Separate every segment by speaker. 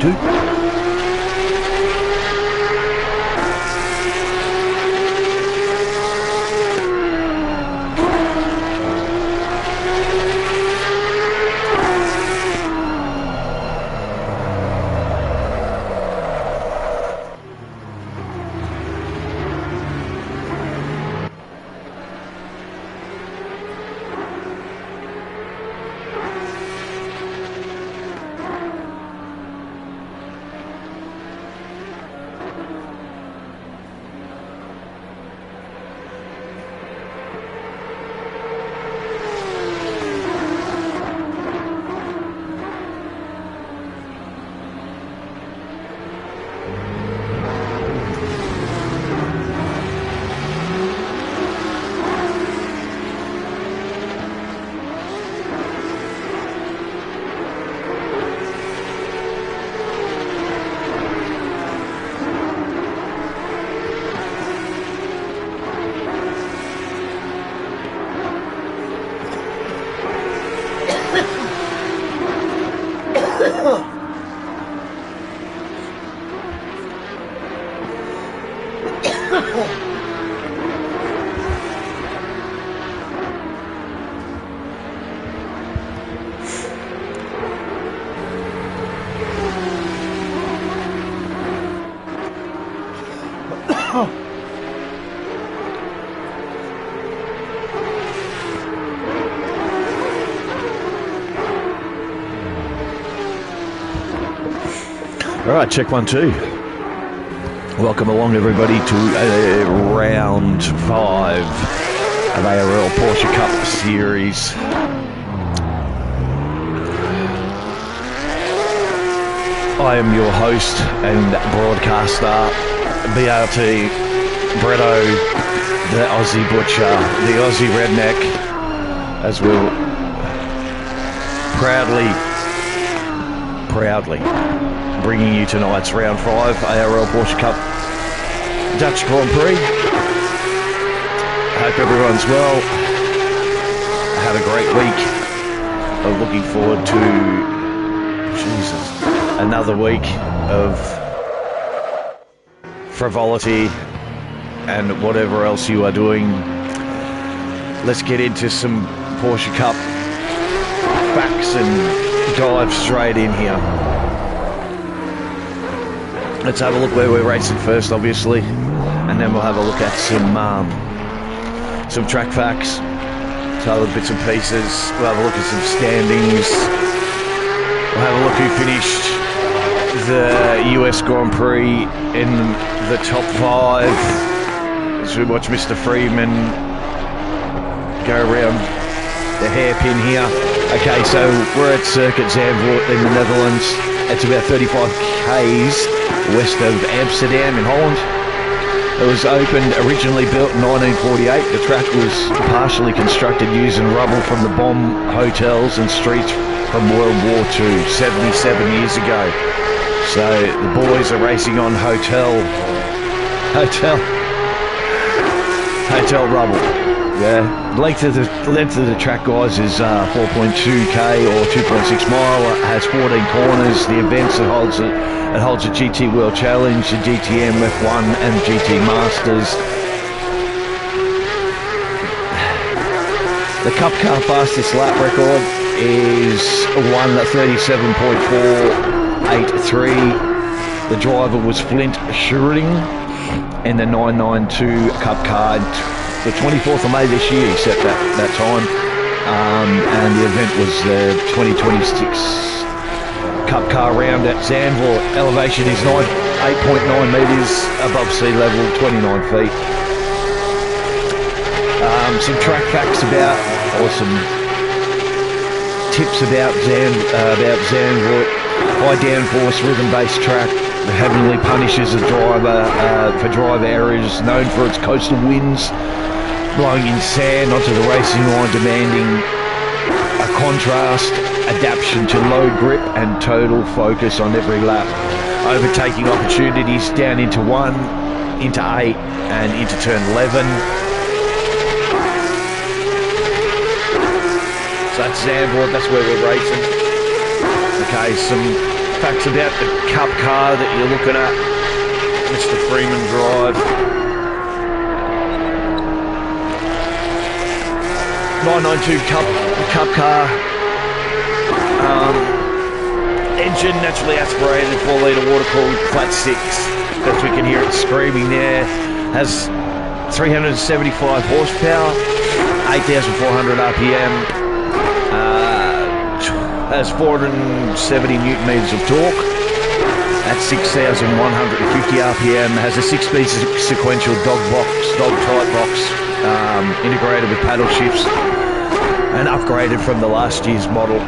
Speaker 1: check 1 2. All right, check 1 2. Welcome along, everybody, to round 5 of ARL Porsche Cup series. I am your host and broadcaster, BRT Bretto, the Aussie Butcher, the Aussie Redneck, as we'll proudly bringing you tonight's round 5 ARL Porsche Cup Dutch Grand Prix. Hope everyone's well. Had a great week. I'm looking forward to another week of frivolity and whatever else you are doing. Let's get into some Porsche Cup facts and dive straight in here. Let's have a look where we're racing first, obviously, and then we'll have a look at some track facts, some other bits and pieces. We'll have a look at some standings. We'll have a look who finished the US Grand Prix in the top 5 as we watch Mr. Freeman go around the hairpin here. Okay, so we're at Circuit Zandvoort in the Netherlands. It's about 35 k's west of Amsterdam in Holland. It was originally built in 1948. The track was partially constructed using rubble from the bomb hotels and streets from World War II, 77 years ago. So the boys are racing on hotel rubble. Yeah, length of the track, guys, is 4.2k or 2.6 mile. It has 14 corners. The events it holds a GT World Challenge, the DTM F1 and GT Masters. The Cup Car fastest lap record is 1:37.483. The driver was Flint Schering in the 992 Cup Car. The 24th of May this year he set that time, and the event was the 2026 Cup Car round at Zandvoort. Elevation is 8.9 metres above sea level, 29 feet. Some track facts or some tips about Zandvoort. High downforce rhythm-based track. Heavily punishes the driver for drive errors. Known for its coastal winds blowing in sand onto the racing line, demanding a contrast, adaptation to low grip and total focus on every lap. Overtaking opportunities down into 1, into 8 and into turn 11. So that's Zandvoort, that's where we're racing. Okay, some facts about the Cup car that you're looking at. Mr. Freeman Drive. 992 Cup car. Engine naturally aspirated, 4-litre water-cooled, flat 6. As we can hear it screaming there. Has 375 horsepower, 8,400 RPM. Has 470 newton meters of torque at 6,150 RPM. Has a 6-speed sequential dog type box, integrated with paddle shifts and upgraded from the last year's model.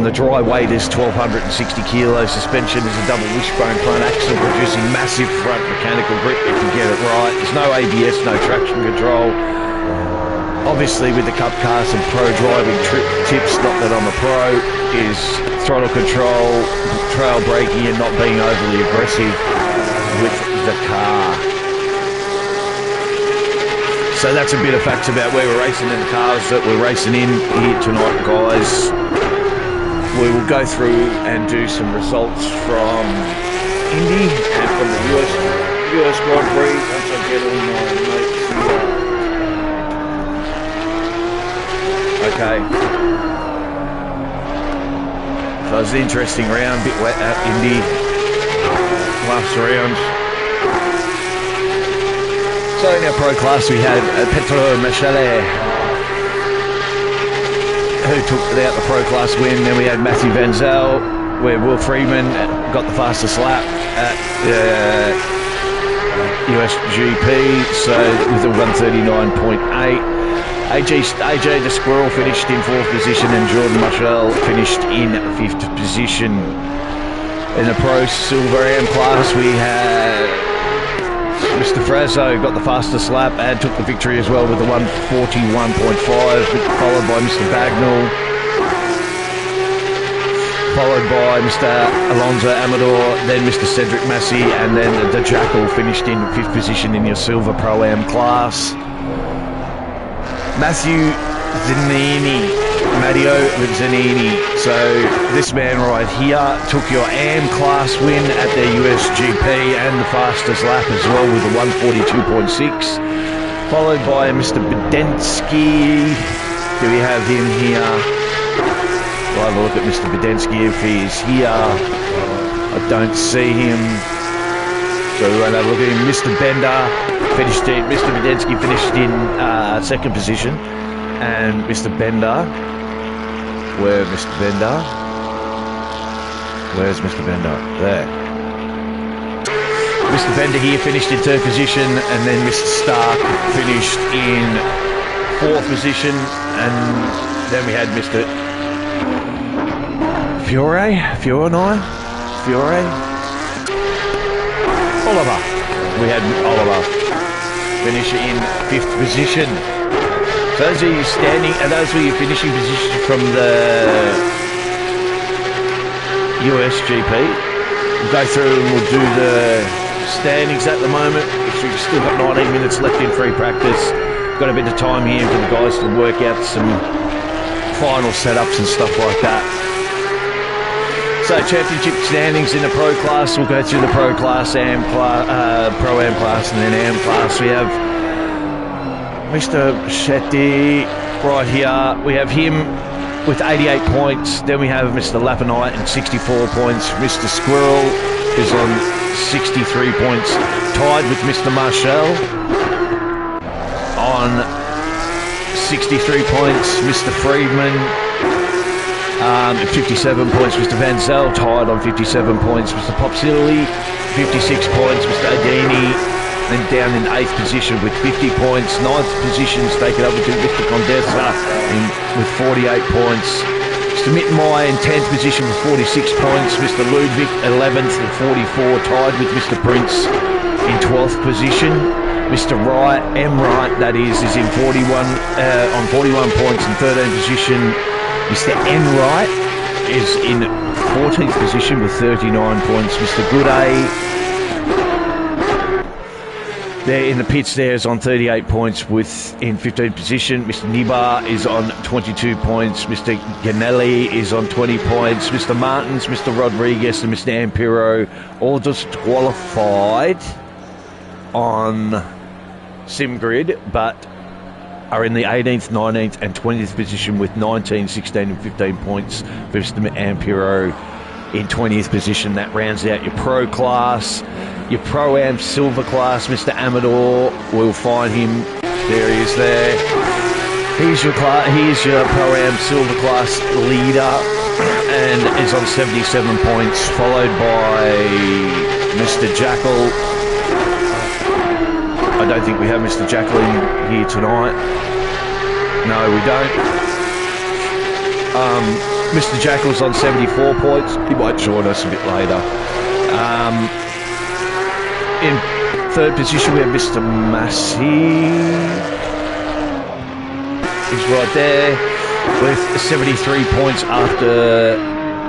Speaker 1: The dry weight is 1,260 kilos. Suspension is a double wishbone front axle, producing massive front mechanical grip if you get it right. There's no ABS, no traction control. Obviously, with the Cup car, some pro driving tips, not that I'm a pro, is throttle control, trail braking, and not being overly aggressive with the car. So that's a bit of facts about where we're racing in the cars that we're racing in here tonight, guys. We will go through and do some results from Indy and from the US Grand Prix once I get all my notes here. Okay. So it was an interesting round, a bit wet at Indy. Last round. So in our pro class we had Petro Michele, who took out the pro class win. Then we had Matthew Van Zel, where Will Freeman got the fastest lap at USGP, so with a 139.8. AJ the Squirrel finished in 4th position, and Jordan Marshall finished in 5th position. In the pro silver AM class we had Mr. Frazzo got the fastest lap and took the victory as well with the 141.5, followed by Mr. Bagnall, followed by Mr. Alonso Amador, then Mr. Cedric Massey, and then the Jackal finished in 5th position in your silver Pro-Am class. Matteo Zanini. So this man right here took your AM class win at the USGP and the fastest lap as well with a 142.6, followed by Mr. Bedensky. Do we have him here? We'll have a look at Mr. Bedensky if he is here. I don't see him, so we won't have a look at him. Mr. Bender finished in, Mr. Bedensky finished in 2nd position, and Mr. Bender, where's Mr. Bender? Where's Mr. Bender? There. Mr. Bender here finished in 3rd position, and then Mr. Stark finished in 4th position, and then we had Mr. Fiore? Oliver. We had Oliver finish in 5th position. So those are your standing, and those were your finishing positions from the USGP. We'll go through and we'll do the standings at the moment. We've still got 19 minutes left in free practice. Got a bit of time here for the guys to work out some final setups and stuff like that. So championship standings in the pro class. We'll go through the pro class, Pro-Am class, and then Am class. We have Mr. Shetty right here. We have him with 88 points. Then we have Mr. Lapanite and 64 points. Mr. Squirrel is on 63 points, tied with Mr. Marshall on 63 points. Mr. Friedman 57 points. Mr. Van Zel tied on 57 points. Mr. Popsilly 56 points. Mr. Adini then down in 8th position with 50 points. 9th position is taken up with Mr. Condessa with 48 points. Mr. Mittenmeyer in 10th position with 46 points. Mr. Ludwig 11th with 44, tied with Mr. Prince in 12th position. Mr. Wright, M. Wright that is in 41 on 41 points in 13th position. Mr. N. Wright is in 14th position with 39 points. Mr. Gooday There in the pits there is on 38 points in 15th position. Mr. Nibar is on 22 points. Mr. Ganelli is on 20 points. Mr. Martins, Mr. Rodriguez and Mr. Ampiro all disqualified on SimGrid, but are in the 18th, 19th and 20th position with 19, 16 and 15 points for Mr. Ampiro in 20th position. That rounds out your Pro class. Your Pro-Am Silver class, Mr. Amador, we'll find him. There he is there. He's your Pro-Am Silver class leader and is on 77 points, followed by Mr. Jackal. I don't think we have Mr. Jackal in here tonight. No, we don't. Mr. Jackal's on 74 points. He might join us a bit later. In third position, we have Mr. Massey. He's right there with 73 points after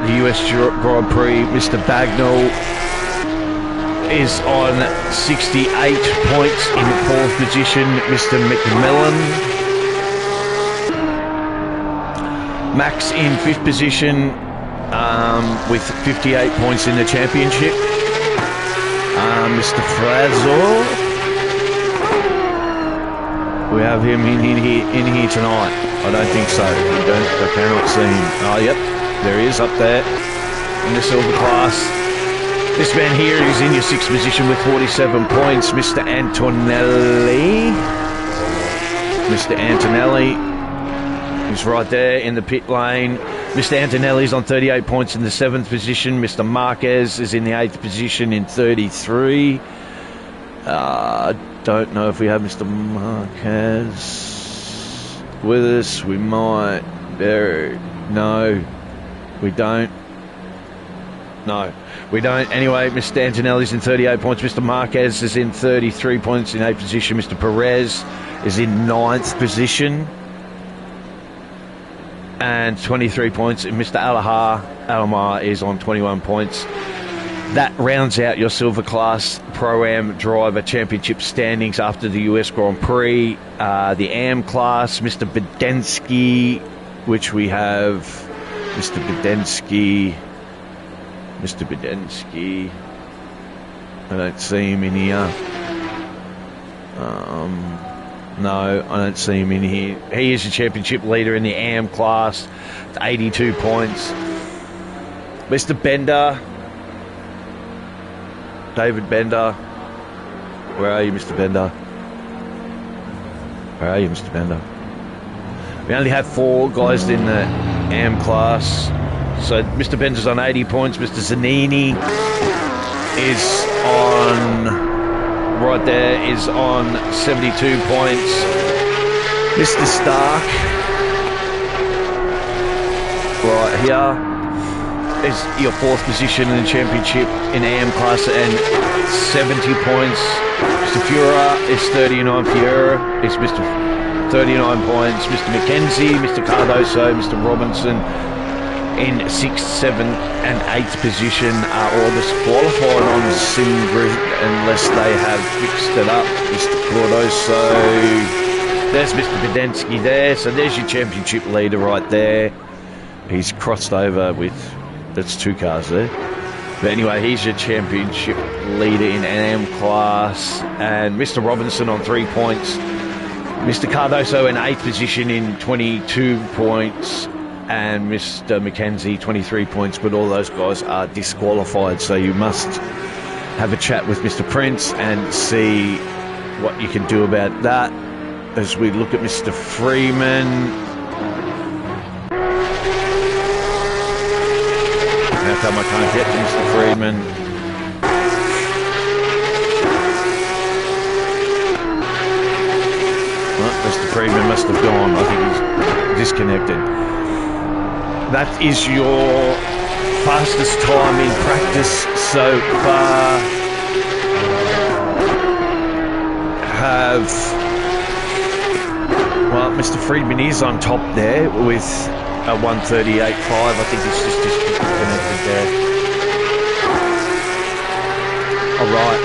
Speaker 1: the US Grand Prix. Mr. Bagnall is on 68 points in the fourth position. Mr. McMillan. Max in fifth position with 58 points in the championship. Mr. Frazo, we have him in here tonight. I don't think so. I cannot see him. Oh, yep, there he is up there in the silver class. This man here is in your sixth position with 47 points. Mr. Antonelli. Mr. Antonelli is right there in the pit lane. Mr. Antonelli's on 38 points in the 7th position. Mr. Marquez is in the 8th position in 33. Don't know if we have Mr. Marquez with us. We might. No, we don't. No, we don't. Anyway, Mr. Antonelli's in 38 points. Mr. Marquez is in 33 points in 8th position. Mr. Perez is in 9th position. And 23 points. Mr. Alamar is on 21 points. That rounds out your silver class Pro-Am driver championship standings after the US Grand Prix. The Am class, Mr. Bedensky, which we have Mr. Bedensky. I don't see him in here. No, I don't see him in here. He is the championship leader in the AM class, 82 points. Mr. Bender, David Bender. Where are you, Mr. Bender? Where are you, Mr. Bender? We only have 4 guys in the AM class. So Mr. Bender's on 80 points. Mr. Zanini is on... right there is on 72 points. Mr. Stark, right here, is your 4th position in the championship in AM class and 70 points. Mr. Fura is 39. Fiera is Mr. 39 points. Mr. McKenzie, Mr. Cardoso, Mr. Robinson in 6th, 7th and 8th position are all disqualified on SimGrid unless they have fixed it up. Mr. Cardoso, there's Mr. Bedensky there, so there's your championship leader right there. He's crossed over with, that's 2 cars there. But anyway, he's your championship leader in AM class. And Mr. Robinson on 3 points. Mr. Cardoso in 8th position in 22 points. And Mr. McKenzie, 23 points, but all those guys are disqualified, so you must have a chat with Mr. Prince and see what you can do about that. As we look at Mr. Freeman. How come I can't get to Mr. Freeman? Well, Mr. Freeman must have gone. I think he's disconnected. That is your fastest time in practice so far. Well, Mr. Friedman is on top there with a 138.5. I think he's just disconnected there. All right.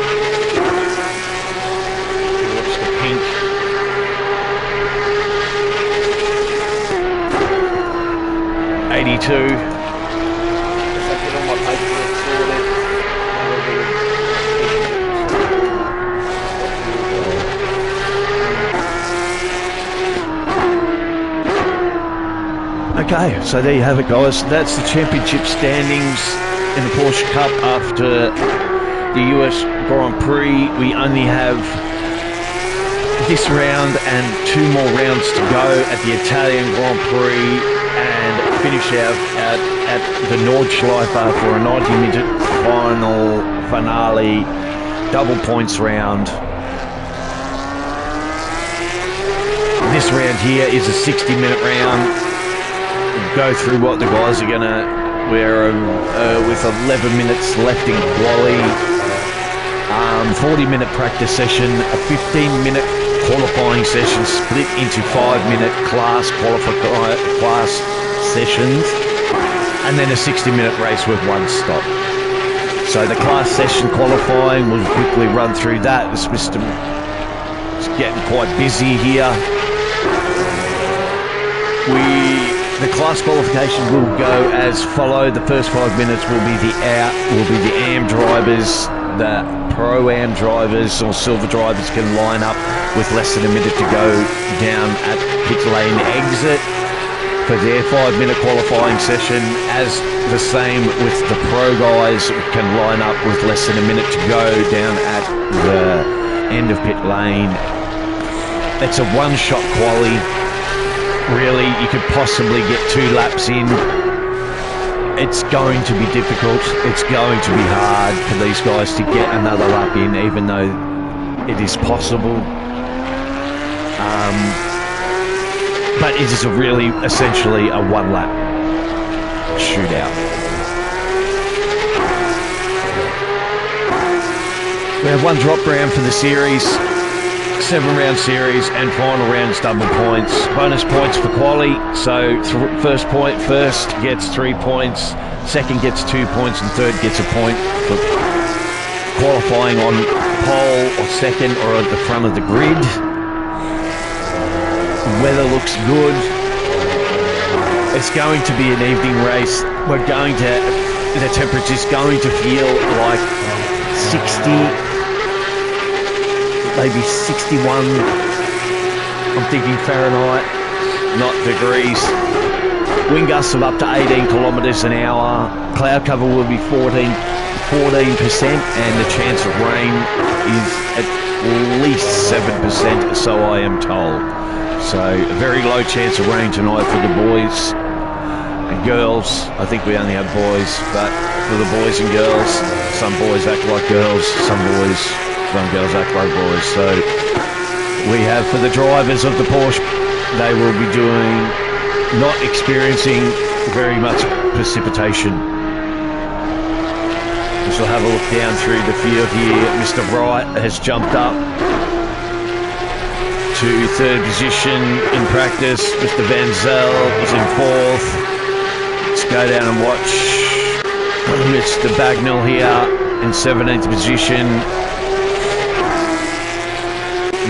Speaker 1: Okay, so there you have it, guys. That's the championship standings in the Porsche Cup after the US Grand Prix. We only have this round and 2 more rounds to go at the Italian Grand Prix and finish out at the Nordschleife for a 90-minute finale, double points round. This round here is a 60-minute round. We'll go through what the guys are going to wear with 11 minutes left in quali. 40-minute practice session, a 15-minute qualifying session split into 5-minute class sessions, and then a 60-minute race with 1 stop. So the class session qualifying, we'll quickly run through that. The system is getting quite busy here. The class qualification will go as follow. The first 5 minutes will be the AM drivers. The Pro-Am drivers or silver drivers can line up with less than a minute to go down at pit lane exit for their 5-minute qualifying session. As the same with the Pro guys, can line up with less than a minute to go down at the end of pit lane. It's a one-shot quali. Really, you could possibly get 2 laps in. It's going to be difficult. It's going to be hard for these guys to get another lap in, even though it is possible. But it is essentially a 1-lap shootout. We have 1 drop round for the series, 7-round series, and final round's double points. Bonus points for quali, so first gets 3 points, second gets 2 points, and third gets a point for qualifying on pole or second or at the front of the grid. The weather looks good. It's going to be an evening race. The temperature's going to feel like 60, maybe 61, I'm thinking Fahrenheit, not degrees. Wind gusts of up to 18 kilometres an hour. Cloud cover will be 14%, and the chance of rain is at least 7%, so I am told. So a very low chance of rain tonight for the boys and girls. I think we only have boys, but for the boys and girls, some boys act like girls, some girls act like boys. So we have for the drivers of the Porsche, they will be not experiencing very much precipitation. We shall have a look down through the field here. Mr. Wright has jumped up to 3rd position in practice. Mr. Van Zel is in 4th. Let's go down and watch Mr. Bagnall here in 17th position.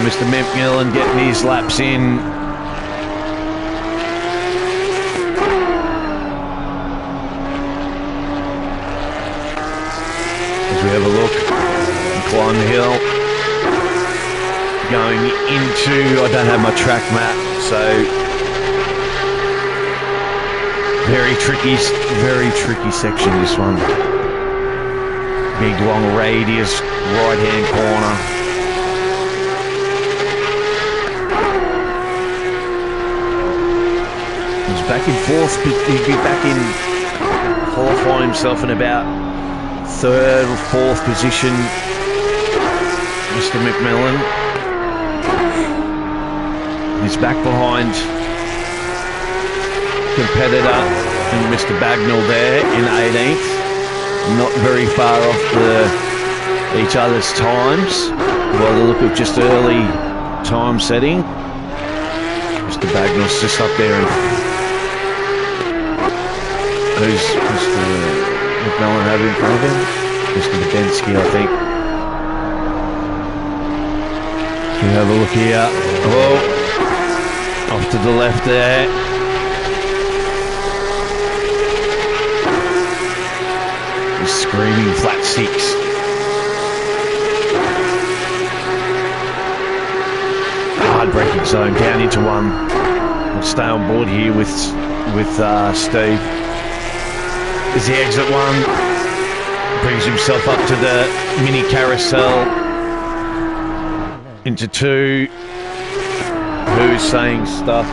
Speaker 1: Mr. Macmillan getting his laps in. As we have a look and climb the hill. Going into, I don't have my track map, so very tricky section, this one. Big long radius, right hand corner. He's back in 4th, he'd be back in qualifying himself in about 3rd or 4th position, Mr. McMillan. He's back behind competitor and Mr. Bagnall there in 18th. Not very far off each other's times by the look of just early time setting. Mr. Bagnall's just up there. And who's Mr. McMillan have in front of him? Mr. Badensky, I think. We have a look here. Oh. Off to the left there. He's screaming flat 6. Hard braking zone down into 1. We'll stay on board here with with Steve. Is the exit one. Brings himself up to the mini carousel. Into 2. Who's saying stuff?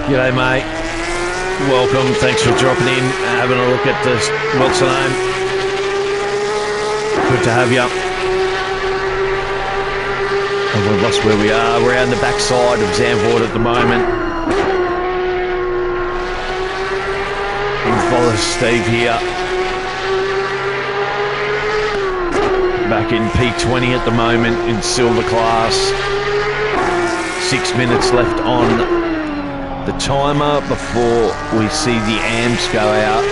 Speaker 1: G'day, mate. Welcome. Thanks for dropping in and having a look at this. What's the name? Good to have you. And we've lost where we are. We're out on the backside of Zandvoort at the moment. And follow Steve here. Back in P20 at the moment in silver class. 6 minutes left on the timer before we see the AMs go out.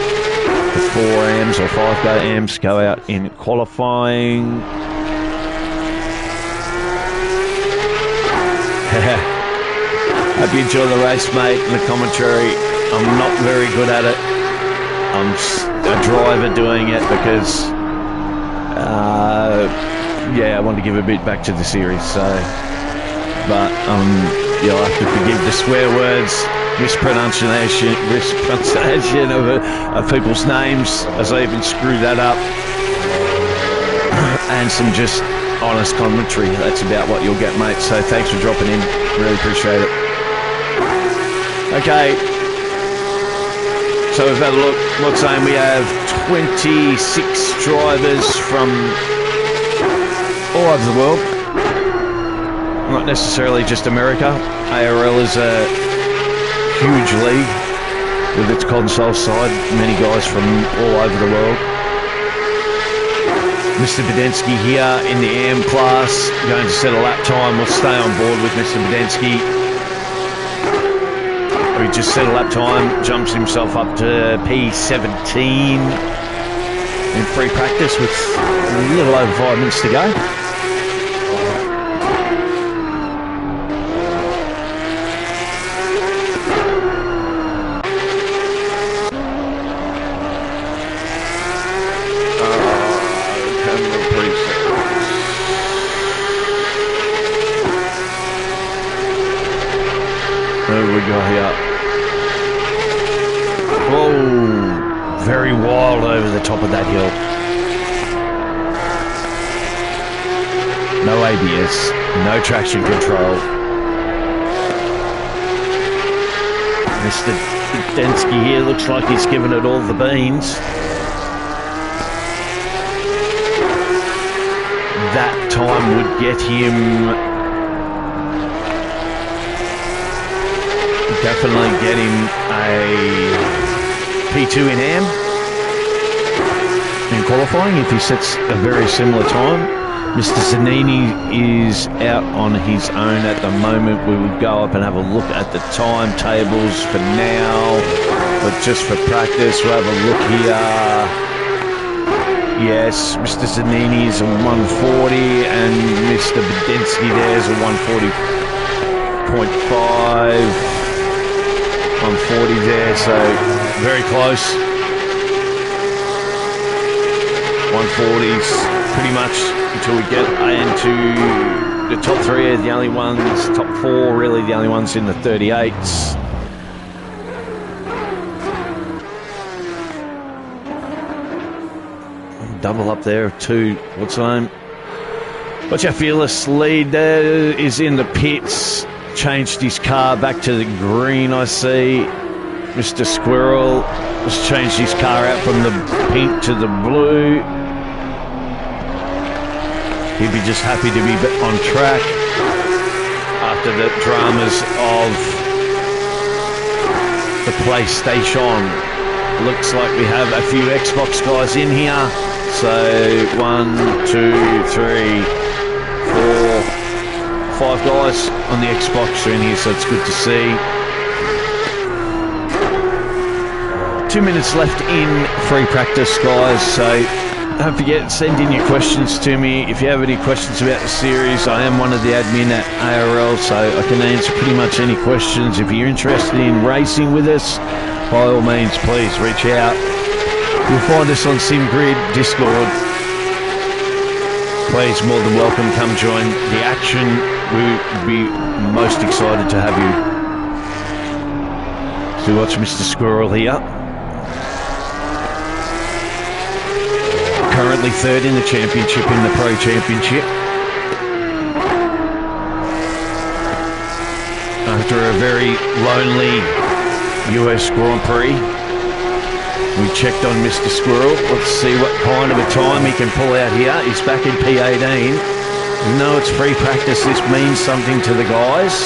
Speaker 1: The 4 AMs or 5 AMs go out in qualifying. Hope you enjoy the race, mate, and the commentary. I'm not very good at it. I'm a driver doing it because, I want to give a bit back to the series, so... But you'll have to forgive the swear words, mispronunciation of people's names, as I even screw that up, and some just honest commentary. That's about what you'll get, mate. So thanks for dropping in. Really appreciate it. Okay. So we've had a look. What's saying we have 26 drivers from all over the world. Not necessarily just America. ARL is a huge league with its console side. Many guys from all over the world. Mr. Bedensky here in the AM class, going to set a lap time. We'll stay on board with Mr. Bedensky. He just set a lap time, jumps himself up to P17 in free practice with a little over 5 minutes to go. Very wild over the top of that hill. No ABS, no traction control. Mr. Densky here looks like he's given it all the beans. That time would get him, definitely get him a P2 in AM in qualifying if he sets a very similar time. Mr. Zanini is out on his own at the moment. We will go up and have a look at the timetables for now, but just for practice, we'll have a look here. Yes, Mr. Zanini is a 140 and Mr. Bedensky there is a 140.5. 140 there, so very close. 140s pretty much until we get into the top 3 are the only ones, top 4 really the only ones in the 38s. Double up there of 2. What's the name? What's your fearless lead there is in the pits. Changed his car back to the green, I see. Mr. Squirrel has changed his car out from the pink to the blue. He'd be just happy to be on track after the dramas of the PlayStation. Looks like we have a few Xbox guys in here. So 1, 2, 3, 4, 5 guys on the Xbox are in here, so it's good to see. 2 minutes left in free practice, guys, so don't forget, send in your questions to me. If you have any questions about the series, I am one of the admin at ARL, so I can answer pretty much any questions. If you're interested in racing with us, by all means, please reach out. You'll find us on SimGrid, Discord. Please, more than welcome, come join the action. We'd be most excited to have you. to watch Mr. Squirrel here. Currently third in the championship, in the Pro Championship. After a very lonely US Grand Prix, we checked on Mr. Squirrel. Let's see what kind of a time he can pull out here. He's back in P18. Even though it's free practice, this means something to the guys.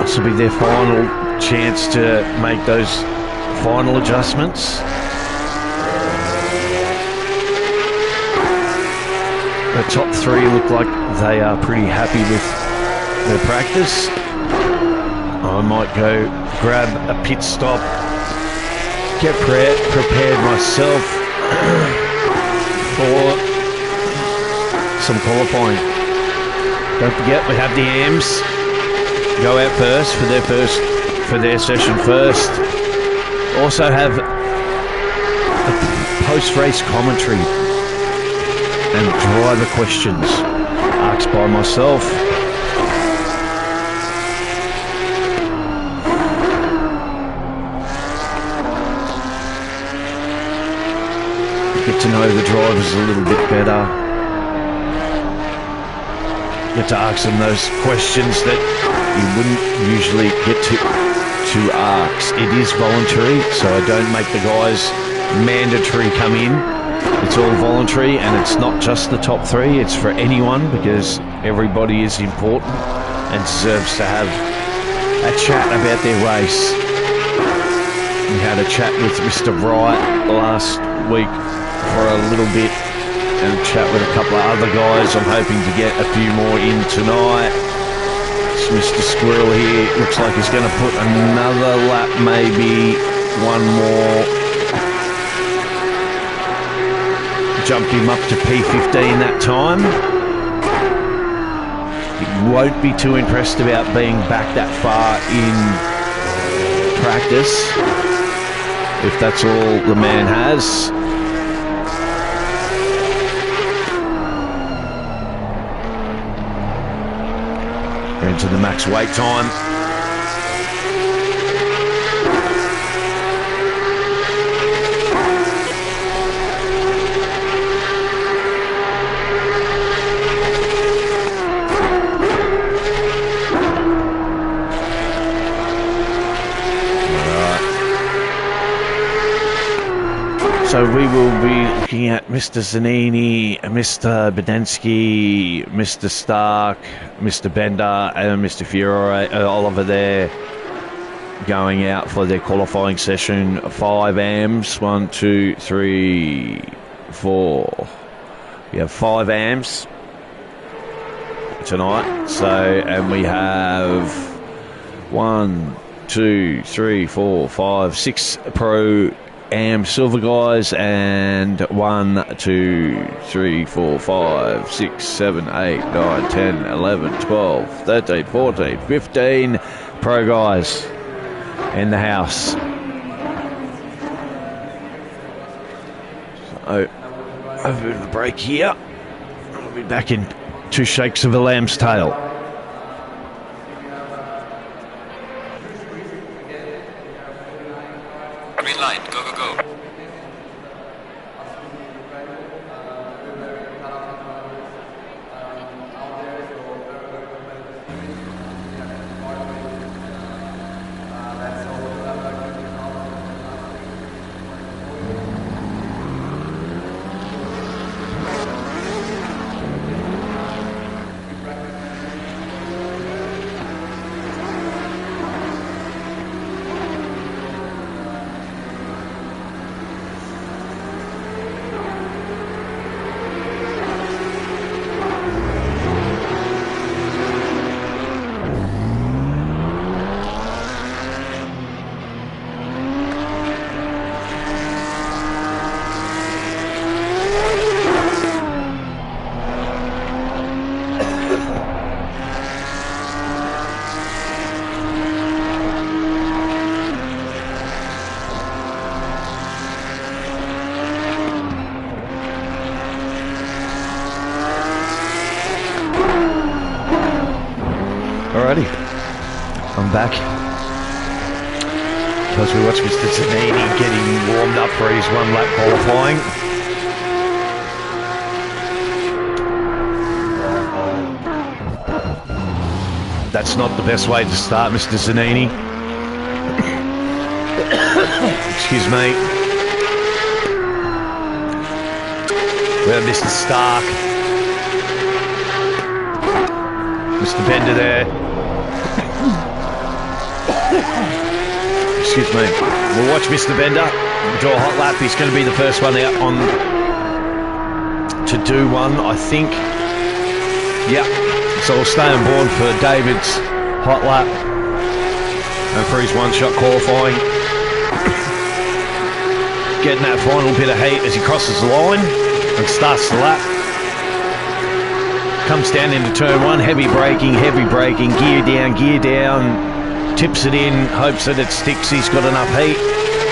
Speaker 1: This will be their final chance to make those final adjustments. The top three look like they are pretty happy with their practice. I might go grab a pit stop, get prepared myself for some qualifying. Don't forget, we have the AMs go out first for their session first. Also have a post-race commentary and driver questions asked by myself. Get to know the drivers a little bit better. Get to ask them those questions that you wouldn't usually get to ask. It is voluntary, so I don't make the guys mandatory come in. It's all voluntary, and it's not just the top three, it's for anyone, because everybody is important and deserves to have a chat about their race. We had a chat with Mr. Wright last week for a little bit, and chat with a couple of other guys. I'm hoping to get a few more in tonight. It's Mr. Squirrel here. Looks like he's going to put another lap, maybe one more. Jumped him up to P15 that time. He won't be too impressed about being back that far in practice, if that's all the man has. Into the max wait time. So we will be looking at Mr. Zanini, Mr. Bedensky, Mr. Stark, Mr. Bender, and Mr. Fiore, Oliver there, going out for their qualifying session. 5 AMs, 1, 2, 3, 4. We have 5 AMs tonight. So, and we have 1, 2, 3, 4, 5, 6 Pro AM silver guys, and 1, 2, 3, 4, 5, 6, 7, 8, 9, 10, 11, 12, 13, 14, 15 pro guys in the house. So over the break here, I'll be back in 2 shakes of a lamb's tail.
Speaker 2: Green light, go, go, go.
Speaker 1: back. Because we watched Mr. Zanini getting warmed up for his one lap qualifying. That's not the best way to start, Mr. Zanini. Excuse me. We have Mr. Stark. Mr. Bender there. Excuse me. We'll watch Mr. Bender do a hot lap. He's going to be the first one out on to do one, I think. Yeah. So we'll stay on board for David's hot lap and for his one-shot qualifying. Getting that final bit of heat as he crosses the line and starts the lap. Comes down into turn one, heavy braking, gear down, tips it in, hopes that it sticks. He's got enough heat.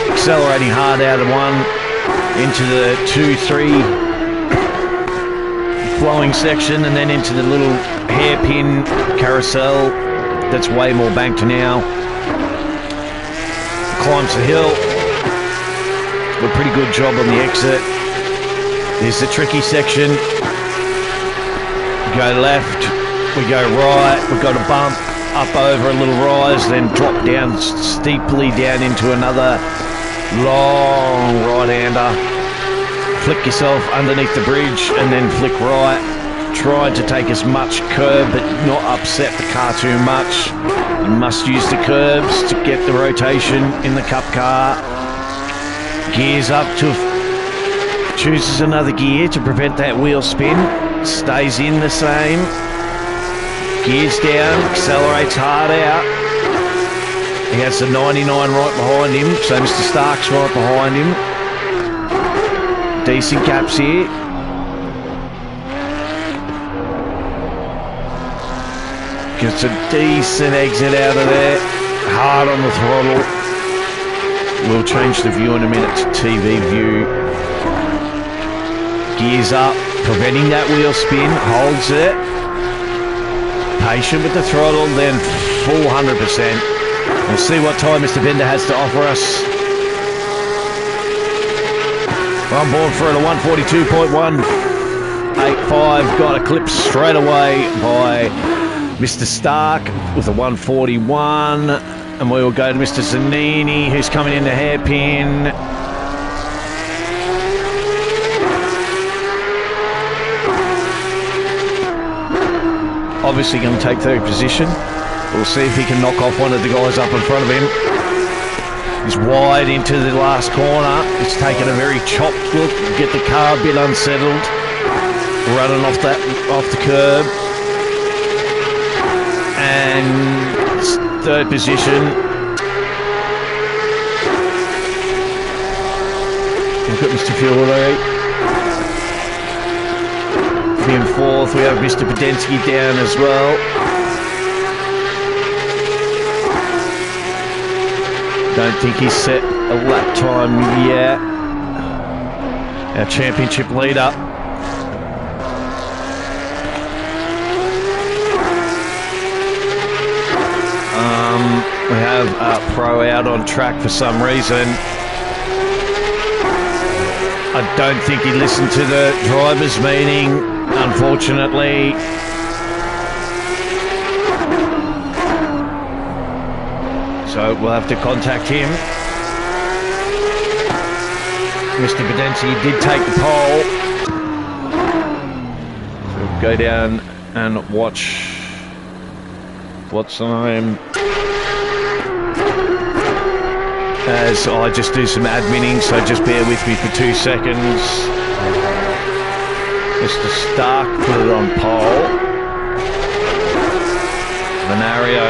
Speaker 1: Accelerating hard out of one into the 2-3 flowing section, and then into the little hairpin carousel that's way more banked now. Climbs the hill. A pretty good job on the exit. There's the tricky section. We go left, we go right, we've got a bump, up over a little rise, then drop down steeply down into another long right-hander. Flick yourself underneath the bridge and then flick right. Tried to take as much curb but not upset the car too much. You must use the curbs to get the rotation in the Cup car. Gears up to chooses another gear to prevent that wheel spin. Stays in the same. Gears down, accelerates hard out. He has the 99 right behind him, so Mr. Stark's right behind him. Decent gaps here. Gets a decent exit out of there. Hard on the throttle. We'll change the view in a minute to TV view. Gears up, preventing that wheel spin, holds it. Patient with the throttle, then full 100%. We'll see what time Mr. Bender has to offer us. On board for it, a 142.185. Got eclipsed straight away by Mr. Stark with a 141. And we will go to Mr. Zanini, who's coming in the hairpin. Obviously going to take third position. We'll see if he can knock off one of the guys up in front of him. He's wide into the last corner. It's taken a very chopped look. Get the car a bit unsettled. Running off the curb. And third position. We've got Mr. Fiore. In fourth, we have Mr. Podensky down as well. Don't think he's set a lap time yet. Our championship leader. We have a pro out on track for some reason. I don't think he listened to the drivers' meeting, unfortunately. So we'll have to contact him. Mr. Podensky did take the pole. So we'll go down and watch what's time. As I just do some adminning, so just bear with me for 2 seconds. Mr. Stark put it on pole. Venario.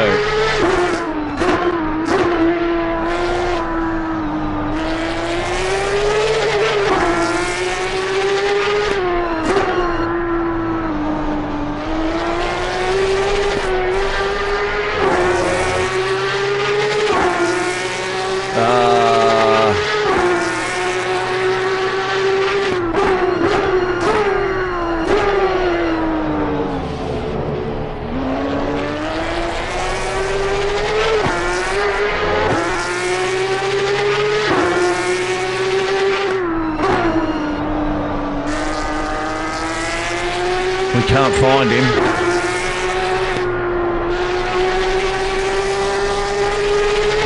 Speaker 1: We can't find him.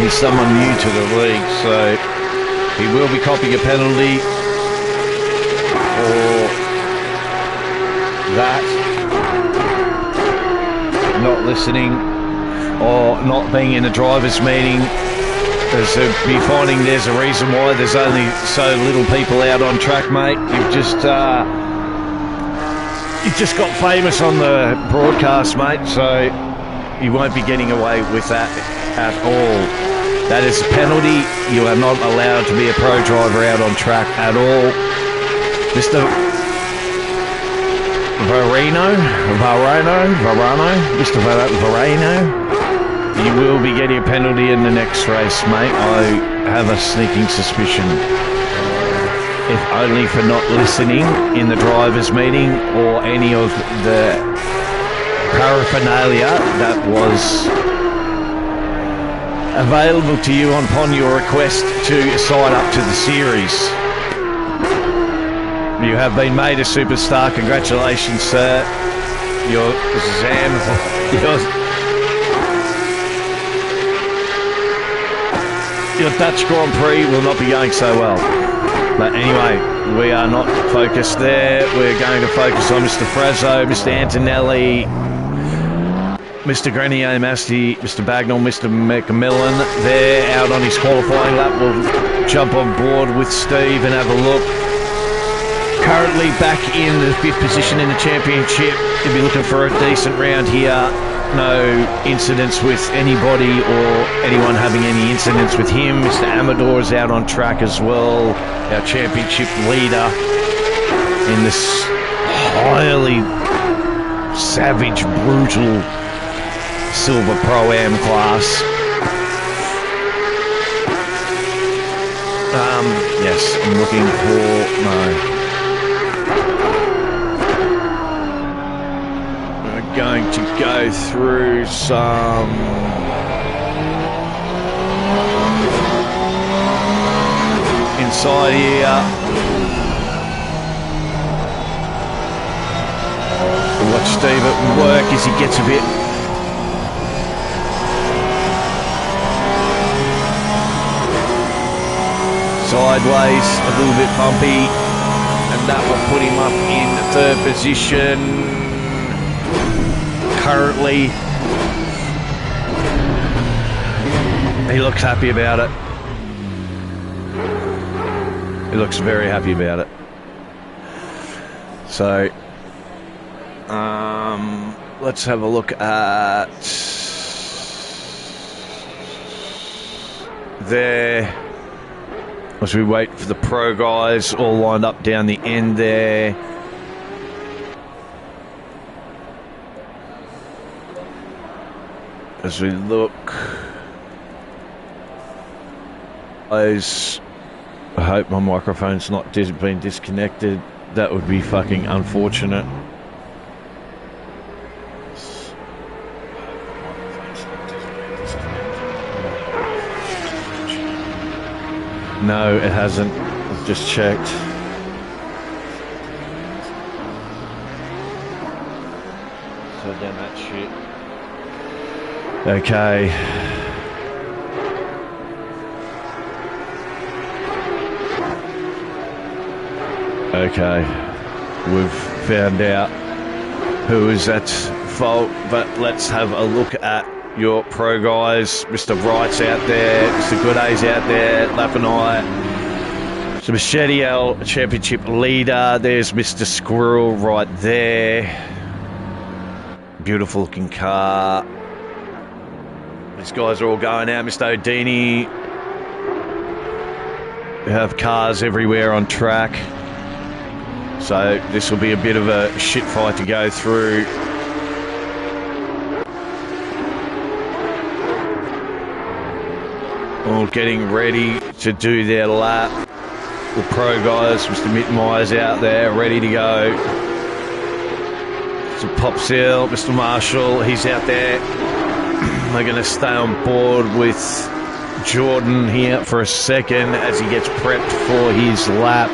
Speaker 1: He's someone new to the league, so he will be copying a penalty for that. Not listening or not being in a driver's meeting. Be finding there's a reason why there's only so little people out on track, mate. You've just got famous on the broadcast, mate, so you won't be getting away with that at all. That is a penalty. You are not allowed to be a pro driver out on track at all. Mr. Varano, you will be getting a penalty in the next race, mate. I have a sneaking suspicion. If only for not listening in the driver's meeting or any of the paraphernalia that was available to you upon your request to sign up to the series. You have been made a superstar. Congratulations, sir. Your Dutch Grand Prix will not be going so well. But anyway, we are not focused there. We're going to focus on Mr. Frazzo, Mr. Antonelli, Mr. Grenier Masti, Mr. Bagnall, Mr. McMillan. They're out on his qualifying lap. We'll jump on board with Steve and have a look. Currently back in the 5th position in the championship. He'll be looking for a decent round here. No incidents with anybody or anyone having any incidents with him. Mr. Amador is out on track as well. Our championship leader in this highly savage, brutal Silver Pro-Am class. Yes, I'm looking for... No. We're going to go through some... inside here. We'll watch Steve at work as he gets a bit... sideways, a little bit bumpy, and that will put him up in 3rd position currently. He looks happy about it. He looks very happy about it. So let's have a look at there. As we wait for the pro guys all lined up down the end there. As we look, I hope my microphone's not been disconnected. That would be fucking unfortunate. No, it hasn't. I've just checked. So down that shit. Okay. Okay. We've found out who is at fault, but let's have a look at your pro guys. Mr. Wright's out there, Mr. Gooday's out there, Lapanai, Mr. Machete, our championship leader. There's Mr. Squirrel right there. Beautiful looking car. These guys are all going out. Mr. Odini. We have cars everywhere on track. So this will be a bit of a shit fight to go through. All getting ready to do their lap. The pro guys, Mr. Mittenmeyer's out there, ready to go. Mr. Popsil, Mr. Marshall, he's out there. They're going to stay on board with Jordan here for a second as he gets prepped for his lap.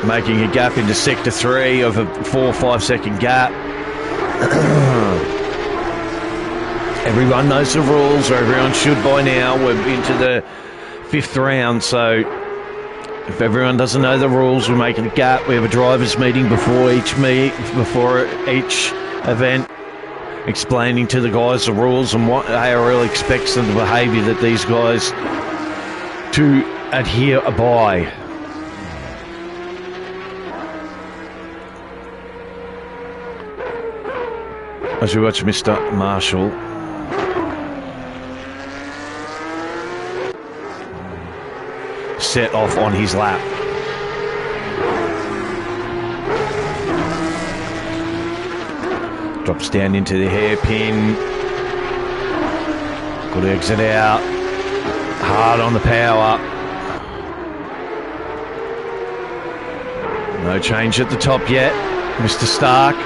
Speaker 1: making a gap into Sector 3 of a 4 or 5 second gap. Everyone knows the rules, or everyone should by now. We're into the 5th round, so if everyone doesn't know the rules, we're making a gap. We have a drivers' meeting before each event, explaining to the guys the rules and what ARL expects of the behaviour that these guys to adhere by. As we watch Mr. Marshall set off on his lap. Drops down into the hairpin. Good exit out. Hard on the power. No change at the top yet. Mr. Stark.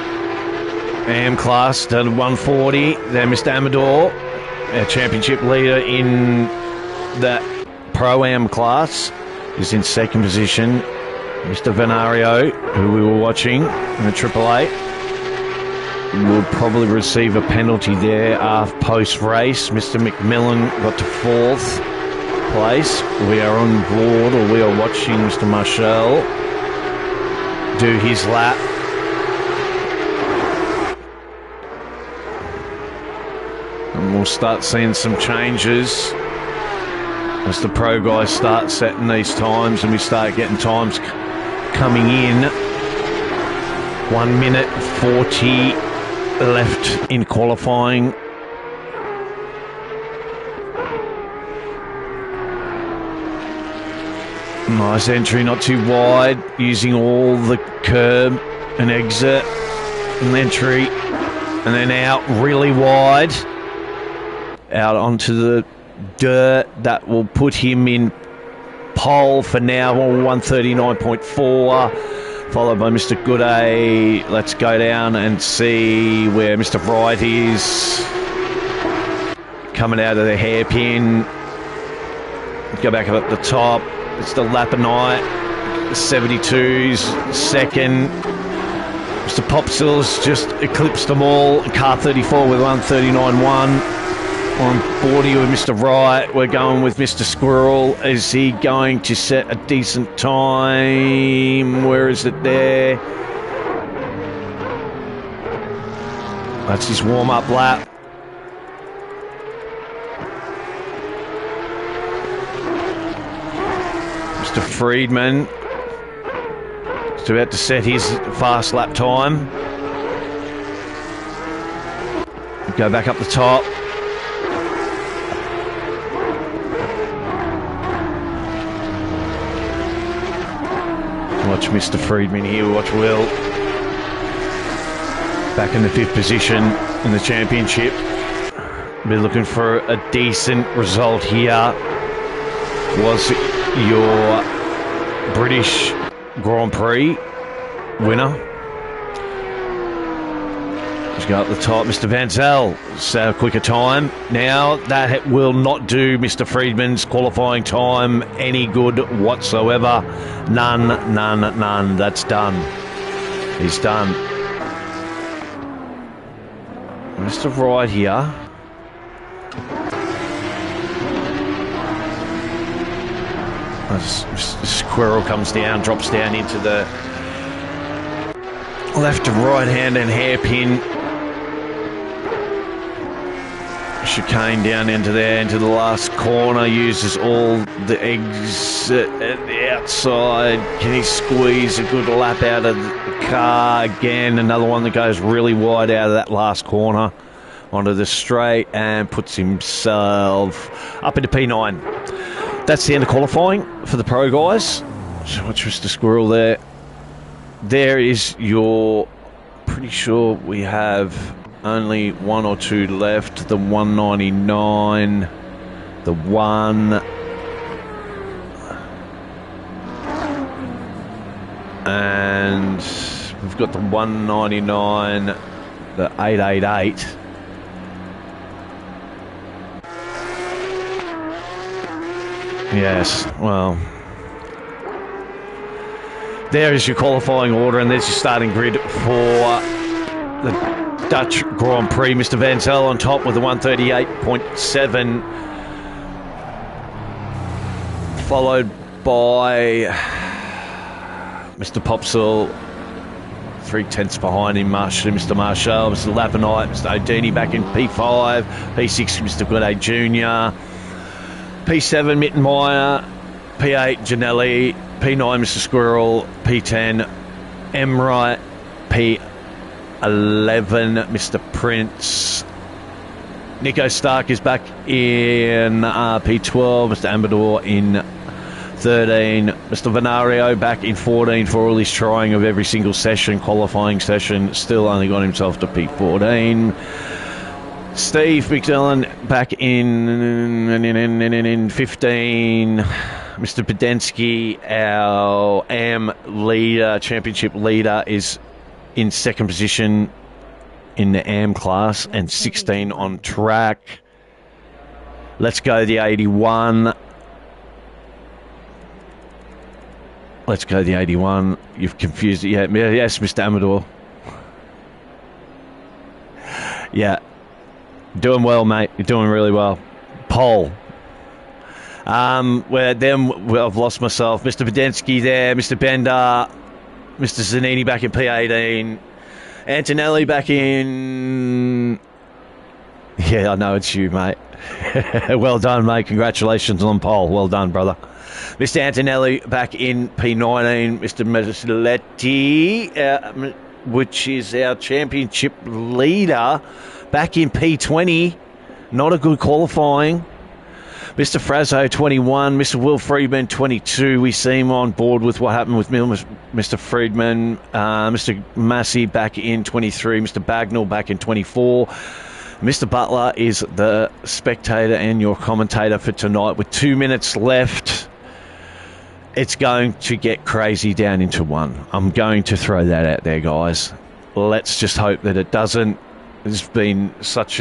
Speaker 1: AM class done 140. Then Mr. Amador, our championship leader in that Pro-Am class, is in second position. Mr. Venario, who we were watching in the Triple Eight, will probably receive a penalty there post-race. Mr. McMillan got to 4th place. We are on board, or we are watching Mr. Marshall do his lap. And we'll start seeing some changes as the pro guys start setting these times and we start getting times coming in. 1 minute 40 left in qualifying. Nice entry, not too wide, using all the curb and exit and entry, and then out really wide, out onto the dirt. That will put him in pole for now, 139.4, followed by Mr. Gooday. Let's go down and see where Mr. Wright is. Coming out of the hairpin. Go back up at the top. It's the Lapinite, 72's second. Mr. Popsill's just eclipsed them all. Car 34 with 139.1. On 40 with Mr. Wright. We're going with Mr. Squirrel. Is he going to set a decent time? Where is it there? That's his warm-up lap. Mr. Friedman is about to set his fast lap time. Go back up the top. Watch Mr. Friedman here, watch Will. Back in the 5th position in the championship. Be looking for a decent result here. Was your British Grand Prix winner. Let's go up the top, Mr. Vanzel. So quicker time. Now that will not do Mr. Friedman's qualifying time any good whatsoever. None. That's done. He's done. Mr. Wright here. Squirrel comes down, drops down into the left to right hand and hairpin. Chicane down into there, into the last corner, uses all the exit at the outside. Can he squeeze a good lap out of the car? Again, another one that goes really wide out of that last corner onto the straight and puts himself up into P9. That's the end of qualifying for the pro guys. So watch Mr. Squirrel there. There is your, pretty sure we have only 1 or 2 left. The 199, the 1, and we've got the 199, the 888. Yes, well, There is your qualifying order, and there's your starting grid for the Dutch Grand Prix. Mr. Van Zel on top with a 138.7, followed by Mr. Popsell, 3/10 behind him, Mr. Marshall, Mr. Lapanite, Mr. O'Dini back in P5, P6 Mr. Gooday Jr., P7 Mittenmeyer, P8 Janelli, P9 Mr. Squirrel, P10 Emright, P11 Mr. Prince. Nico Stark is back in P12, Mr. Amador in 13, Mr. Venario back in 14 for all his trying of every single session, qualifying session, still only got himself to P14. Steve McDillan back in 15. Mr. Podensky, our AM leader, championship leader, is in second position in the AM class and 16 on track. Let's go the 81. Let's go the 81. You've confused it. Yeah, yes, Mr. Amador. Yeah. Doing well, mate. You're doing really well. Pole. I've lost myself. Mr. Podensky there. Mr. Bender. Mr. Zanini back in P18. Antonelli back in... Yeah, I know it's you, mate. Well done, mate. Congratulations on pole. Well done, brother. Mr. Antonelli back in P19. Mr. Masiletti, which is our championship leader, back in P20. Not a good qualifying. Mr. Frazzo, 21. Mr. Will Friedman, 22. We see him on board with what happened with Mr. Friedman. Mr. Massey back in 23. Mr. Bagnall back in 24. Mr. Butler is the spectator and your commentator for tonight. With 2 minutes left, it's going to get crazy down into one. I'm going to throw that out there, guys. Let's just hope that it doesn't. There's been such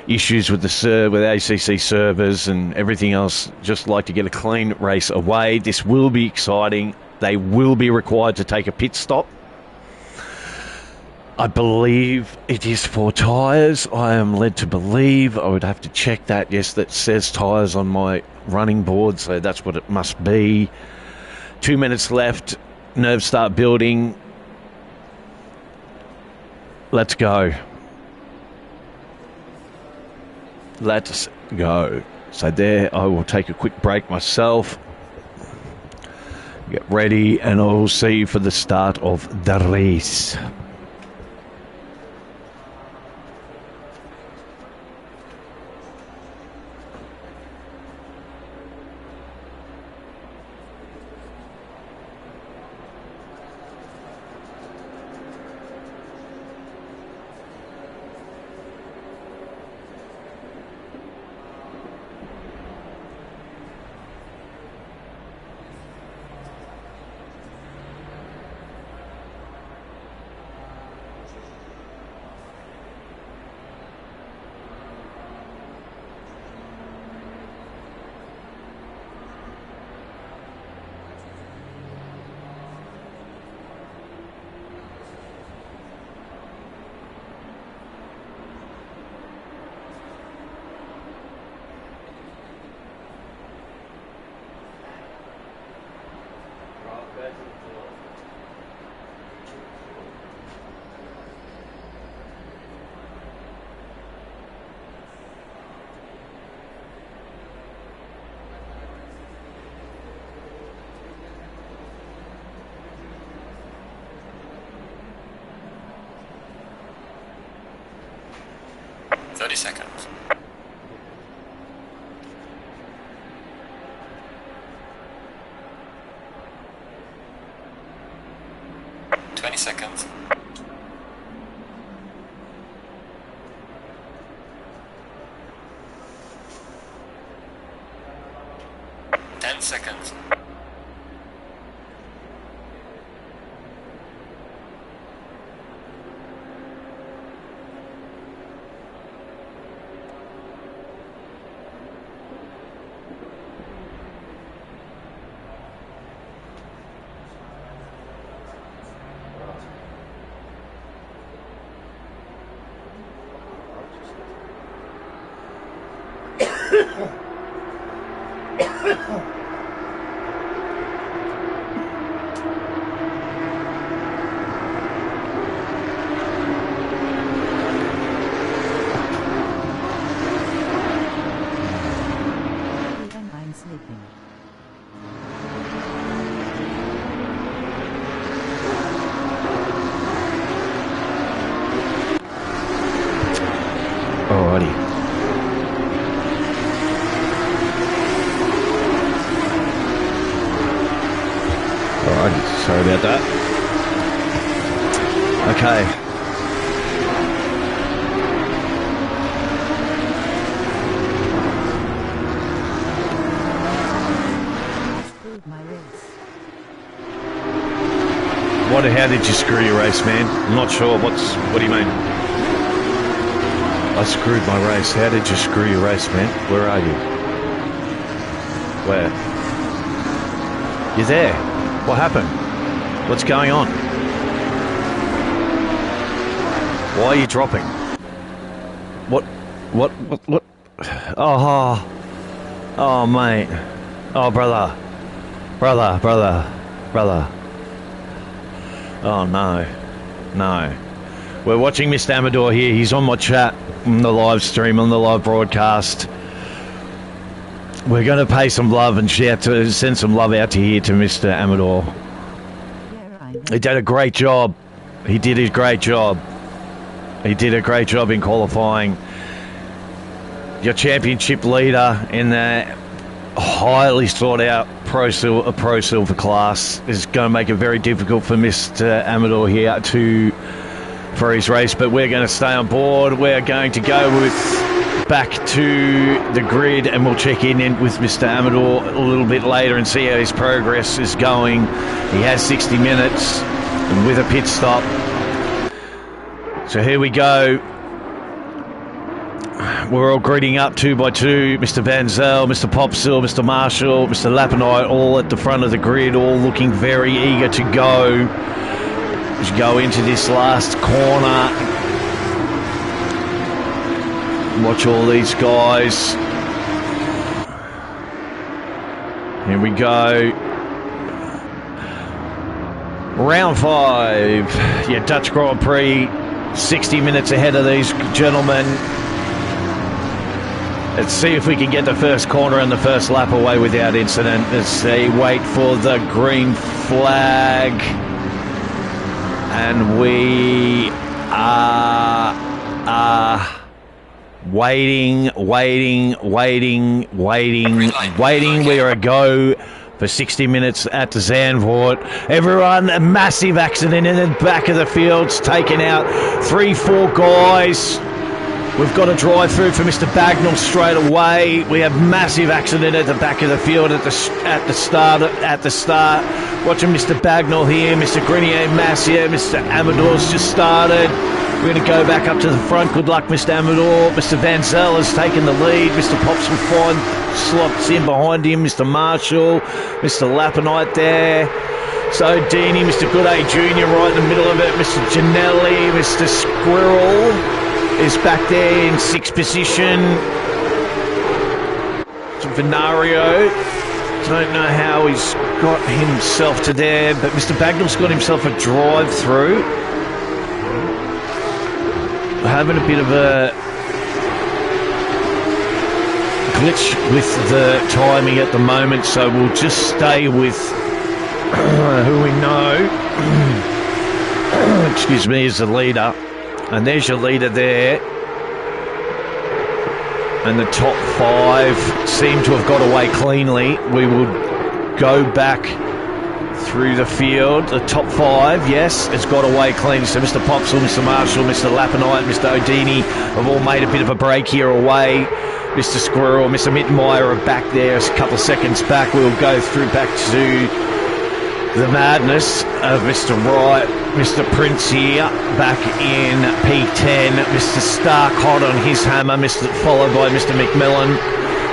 Speaker 1: issues with with ACC servers and everything else. Just like to get a clean race away. This will be exciting. They will be required to take a pit stop. I believe it is for tyres. I am led to believe. I would have to check that. Yes, that says tyres on my running board, so that's what it must be. 2 minutes left. Nerves start building. Let's go. Let's go. So there, I will take a quick break myself. Get ready, and I will see you for the start of the race.
Speaker 2: Seconds. 20 seconds. 10 seconds.
Speaker 3: 5
Speaker 1: Alrighty. Alrighty, sorry about that. Okay. How did you screw your race, man? I'm not sure. What do you mean? I screwed my race. How did you screw your race, man? Where are you? Where? You're there. What happened? What's going on? Why are you dropping? What? Oh, mate. Oh, brother. Oh, no. We're watching Mr. Amador here. He's on my chat, on the live stream, on the live broadcast. We're going to pay some love and send some love out to here to Mr. Amador. He did a great job. He did a great job in qualifying. Your championship leader in the highly sought out pro silver class is going to make it very difficult for Mr. Amador here for his race, but we're going to stay on board. We're going to go back to the grid, and we'll check in with Mr. Amador a little bit later and see how his progress is going. He has 60 minutes and with a pit stop. So here we go. We're all greeting up 2 by 2. Mr. Van Zel, Mr. Popsill, Mr. Marshall, Mr. Lapinite, all at the front of the grid, all looking very eager to go. As you go into this last corner. Watch all these guys. Here we go. Round 5. Yeah, Dutch Grand Prix. 60 minutes ahead of these gentlemen. Let's see if we can get the first corner and the first lap away without incident as they wait for the green flag. And we are waiting. We are a go for 60 minutes at the Zandvoort. Everyone, a massive accident in the back of the field's taken out 3-4 guys. We've got a drive through for Mr. Bagnall straight away. We have massive accident at the back of the field at the start. Watching Mr. Bagnall here, Mr. Grenier Massier, Mr. Amador's just started. We're going to go back up to the front. Good luck, Mr. Amador. Mr. Van Zel has taken the lead. Mr. Pops will find slots in behind him. Mr. Marshall, Mr. Lapinite there. So Dini, Mr. Gooday Jr. right in the middle of it. Mr. Janelli, Mr. Squirrel is back there in 6th position. Venario, don't know how he's got himself to there, but Mr. Bagnall's got himself a drive-through. Having a bit of a glitch with the timing at the moment, so we'll just stay with who we know. Excuse me, is the leader. And there's your leader there. And the top 5 seem to have got away cleanly. We will go back through the field. The top 5, yes, it's got away cleanly. So Mr. Popsill, Mr. Marshall, Mr. Lapinite, Mr. Odini have all made a bit of a break here away. Mr. Squirrel, Mr. Mittenmeyer are back there a couple of seconds back. We'll go through back to the madness of Mr. Wright, Mr. Prince here, back in P10. Mr. Stark hot on his hammer, followed by Mr. McMillan.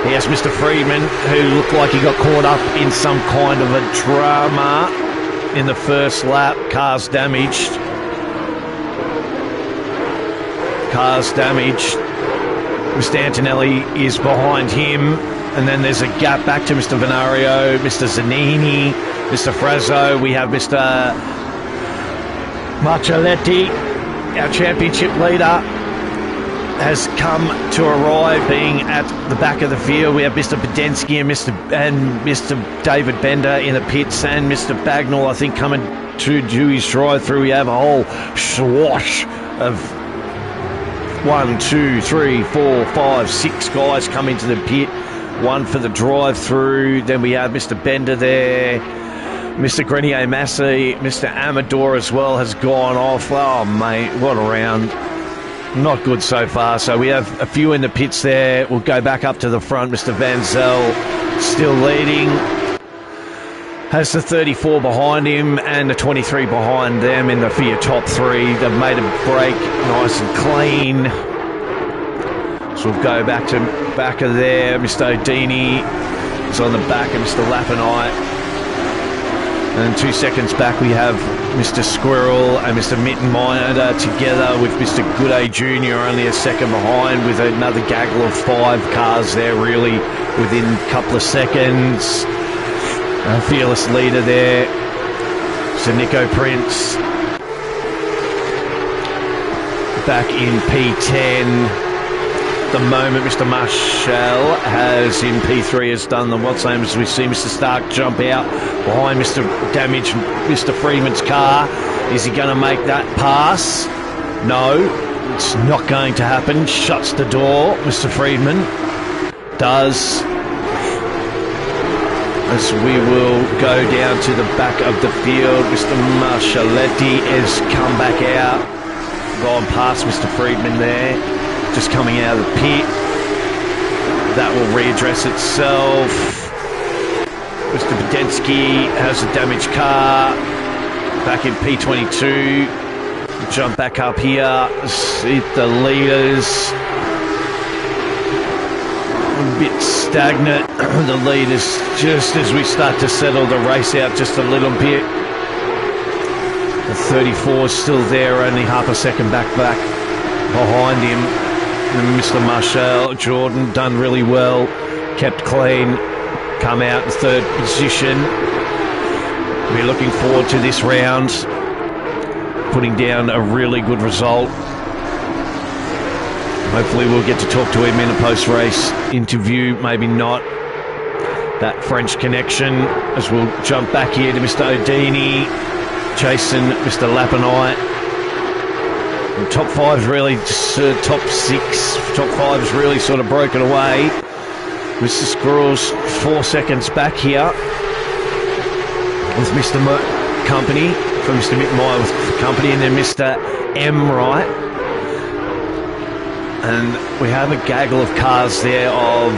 Speaker 1: He has Mr. Friedman, who looked like he got caught up in some kind of a drama in the first lap. Car's damaged. Mr. Antonelli is behind him. And then there's a gap back to Mr. Venario, Mr. Zanini, Mr. Frazzo. We have Mr. Marcelletti, our championship leader, has come to arrive, being at the back of the field. We have Mr. Podensky and Mr. David Bender in the pits, and Mr. Bagnall, I think, coming to do his drive-through. We have a whole swash of 1, 2, 3, 4, 5, 6 guys come into the pit. One for the drive-through. Then we have Mr. Bender there. Mr. Grenier Massey, Mr. Amador as well has gone off. Oh, mate, what a round. Not good so far. So we have a few in the pits there. We'll go back up to the front. Mr. Van Zel still leading. Has the 34 behind him and the 23 behind them in the for your top three. They've made a break nice and clean. So we'll go back of there. Mr. Odini is on the back of Mr. Lapinite. And 2 seconds back we have Mr. Squirrel and Mr. Mittenmeyer together with Mr. Gooday Jr. only a second behind, with another gaggle of 5 cars there really within a couple of seconds. Our fearless leader there, Mr. Nico Prince. Back in P10. The moment Mr. Marshall has in P3 has done the what's name as we see Mr. Stark jump out behind Mr. Damage, Mr. Freeman's car. Is he going to make that pass? No, it's not going to happen. Shuts the door. Mr. Freeman does. As we will go down to the back of the field, Mr. Marshaletti has come back out, gone past Mr. Freeman there. Just coming out of the pit. That will readdress itself. Mr. Podensky has a damaged car. Back in P22. Jump back up here. See the leaders. A bit stagnant. The leaders, just as we start to settle the race out just a little bit. The 34 is still there, only half a second back behind him. And Mr. Marshall Jordan done really well, kept clean, come out in third position. We're looking forward to this round, putting down a really good result. Hopefully we'll get to talk to him in a post-race interview, maybe not. That French connection, as we'll jump back here to Mr. Odini, chasing Mr. Lapinite. And top 5's really, top 6, top 5 is really sort of broken away. Mr. Squirrel's 4 seconds back here with Mr. Company, from Mr. Mittenmeyer with Company, and then Mr. M. Wright. And we have a gaggle of cars there of,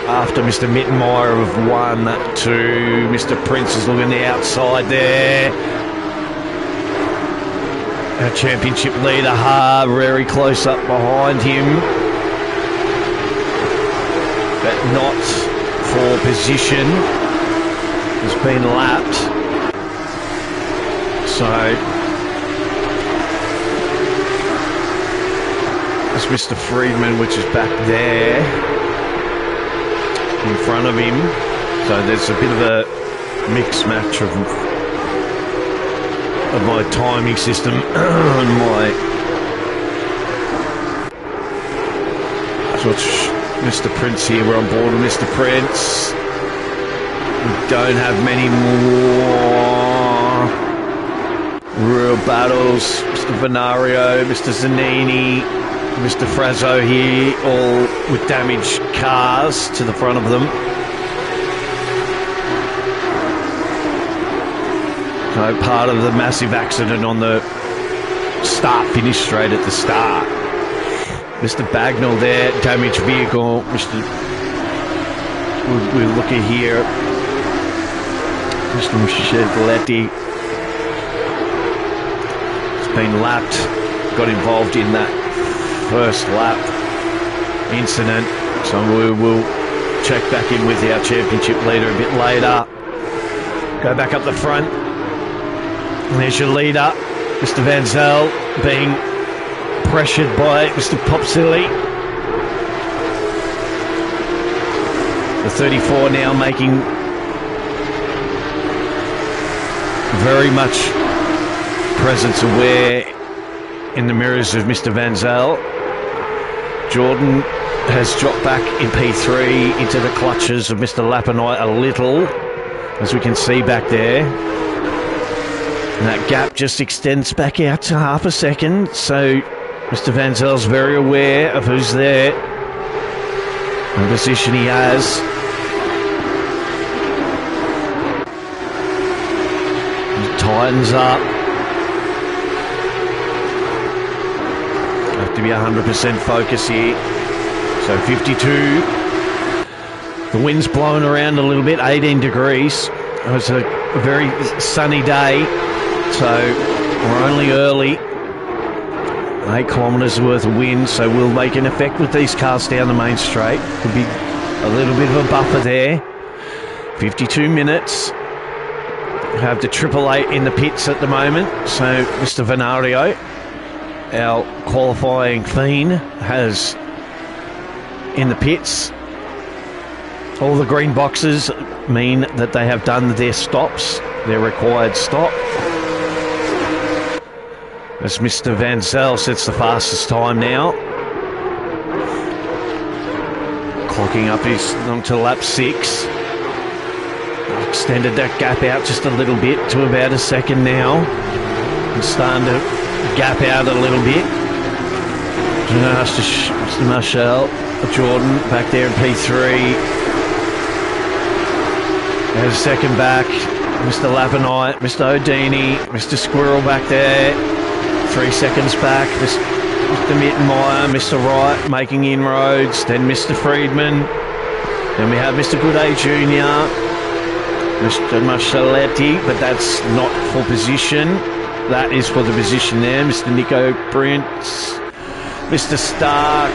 Speaker 1: after Mr. Mittenmeyer of 1, 2, Mr. Prince is looking the outside there. Our championship leader, very close up behind him, but not for position. Has been lapped. So, that's Mr. Friedman, which is back there in front of him. So there's a bit of a mixed match of my timing system and my Mr. Prince here. We're on board with Mr. Prince. We don't have many more real battles. Mr. Venario, Mr. Zanini, Mr. Frazzo here, all with damaged cars to the front of them. So part of the massive accident on the start, finish straight at the start. Mr. Bagnall there, damaged vehicle. We're looking here. Mr. Micheletti has been lapped, got involved in that first lap incident. So we will check back in with our championship leader a bit later. Go back up the front. And there's your leader, Mr. Van Zel, being pressured by Mr. Popsilly. The 34 now making very much presence aware in the mirrors of Mr. Van Zel. Jordan has dropped back in P3 into the clutches of Mr. Lapinite a little, as we can see back there. And that gap just extends back out to half a second, so Mr. Van Zel's very aware of who's there, and the position he has. He tightens up. Have to be 100% focus here. So 52. The wind's blowing around a little bit, 18 degrees. It's a very sunny day, so we're only early. 8 kilometres worth of wind, so we'll make an effect with these cars down the main straight. Could be a little bit of a buffer there. 52 minutes. We have the 888 in the pits at the moment, so Mr. Venario, our qualifying fiend, has in the pits. All the green boxes mean that they have done their stops, their required stop. As Mr. Van Zel sets the fastest time now. Clocking up his onto lap 6. Extended that gap out just a little bit to about a second now. And starting to gap out a little bit. Mr. Marshall Jordan back there in P3. There's a second back. Mr. Lapinite, Mr. Odini, Mr. Squirrel back there. 3 seconds back. Mr. Mittenmeyer, Mr. Wright making inroads. Then Mr. Friedman. Then we have Mr. Gooday Jr. Mr. Marcelletti, but that's not for position. That is for the position there. Mr. Nico Prince, Mr. Stark,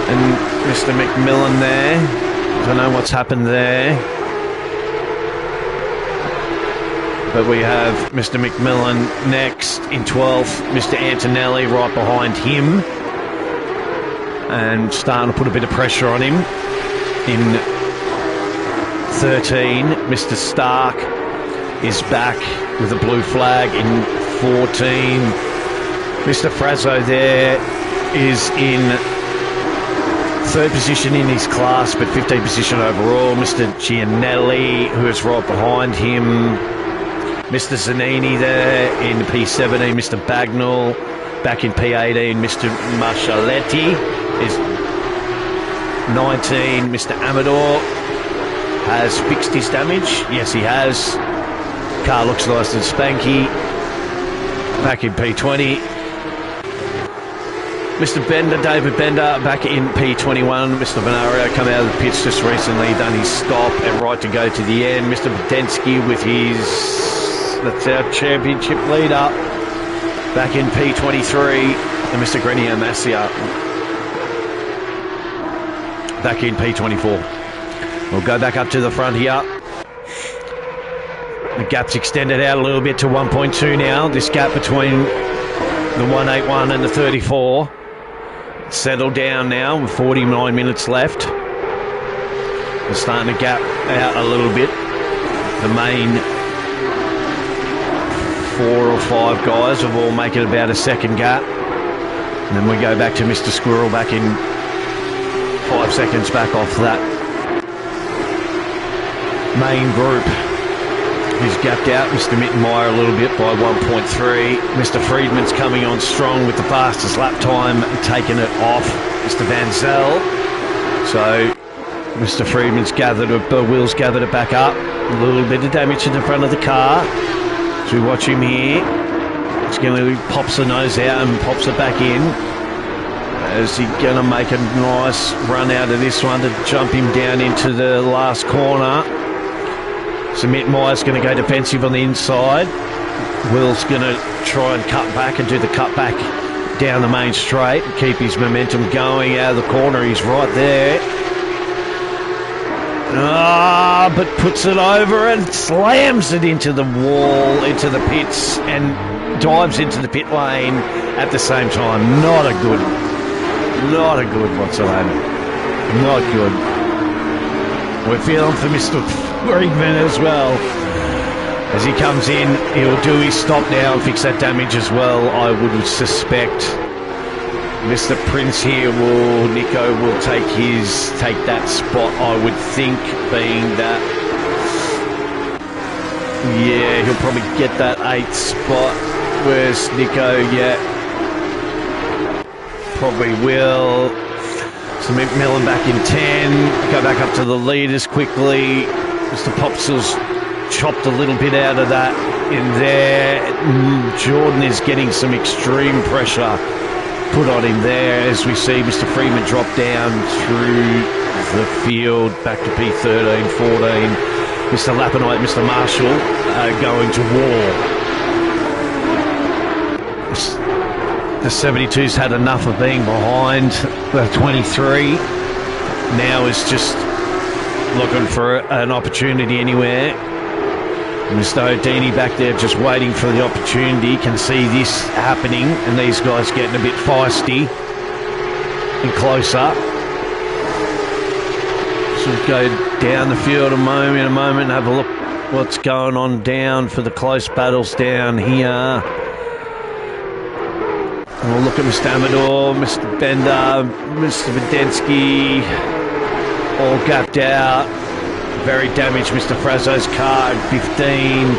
Speaker 1: and Mr. McMillan there. I don't know what's happened there. But we have Mr. McMillan next in 12th, Mr. Antonelli right behind him, and starting to put a bit of pressure on him. In 13, Mr. Stark is back with a blue flag. In 14, Mr. Frazzo there is in 3rd position in his class, but 15th position overall. Mr. Gianelli, who is right behind him. Mr. Zanini there in P17, Mr. Bagnall back in P18, Mr. Marcialetti is 19, Mr. Amador has fixed his damage. Yes, he has. Car looks nice and spanky. Back in P20. Mr. Bender, David Bender, back in P21. Mr. Venario come out of the pits just recently, done his stop and right to go to the end. Mr. Budensky with his... That's our championship leader. Back in P23. And Mr. Grenier Massia back in P24. We'll go back up to the front here. The gap's extended out a little bit to 1.2 now. This gap between the 181 and the 34. Settled down now with 49 minutes left. We're starting to gap out a little bit. The main 4 or 5 guys have all make it about a second gap. And then we go back to Mr. Squirrel back in 5 seconds back off that main group. He's gapped out Mr. Mittenmeyer a little bit by 1.3. Mr. Friedman's coming on strong with the fastest lap time, taking it off Mr. Van Zel. So Mr. Friedman's gathered it, the wheels gathered it back up. A little bit of damage to the front of the car. So we watch him here. He's going to pops the nose out and pops it back in. Is he going to make a nice run out of this one to jump him down into the last corner? So Mittenmeyer's going to go defensive on the inside. Will's going to try and cut back and do the cut back down the main straight and keep his momentum going out of the corner. He's right there. But puts it over and slams it into the wall, into the pits, and dives into the pit lane at the same time. Not a good whatsoever. Not good. We're feeling for Mr. Friedman as well. As he comes in, he'll do his stop now and fix that damage as well. I would suspect Mr. Prince here Nico will take that spot, I would think, being that, yeah, he'll probably get that 8th spot. Where's Nico? Yeah. probably will. So McMillan back in 10. Go back up to the leaders quickly. Mr. Popsill's chopped a little bit out of that in there. Jordan is getting some extreme pressure put on him there as we see Mr. Freeman drop down through the field back to P13, 14. Mr. Lapinite, Mr. Marshall going to war. The 72's had enough of being behind the 23. Now is just looking for an opportunity anywhere. Mr. O'Dini back there just waiting for the opportunity. Can see this happening and these guys getting a bit feisty and closer. So go down the field a moment and have a look what's going on down for the close battles down here. And we'll look at Mr. Amador, Mr. Bender, Mr. Vidensky, all gapped out. Very damaged Mr. Frazzo's car at 15.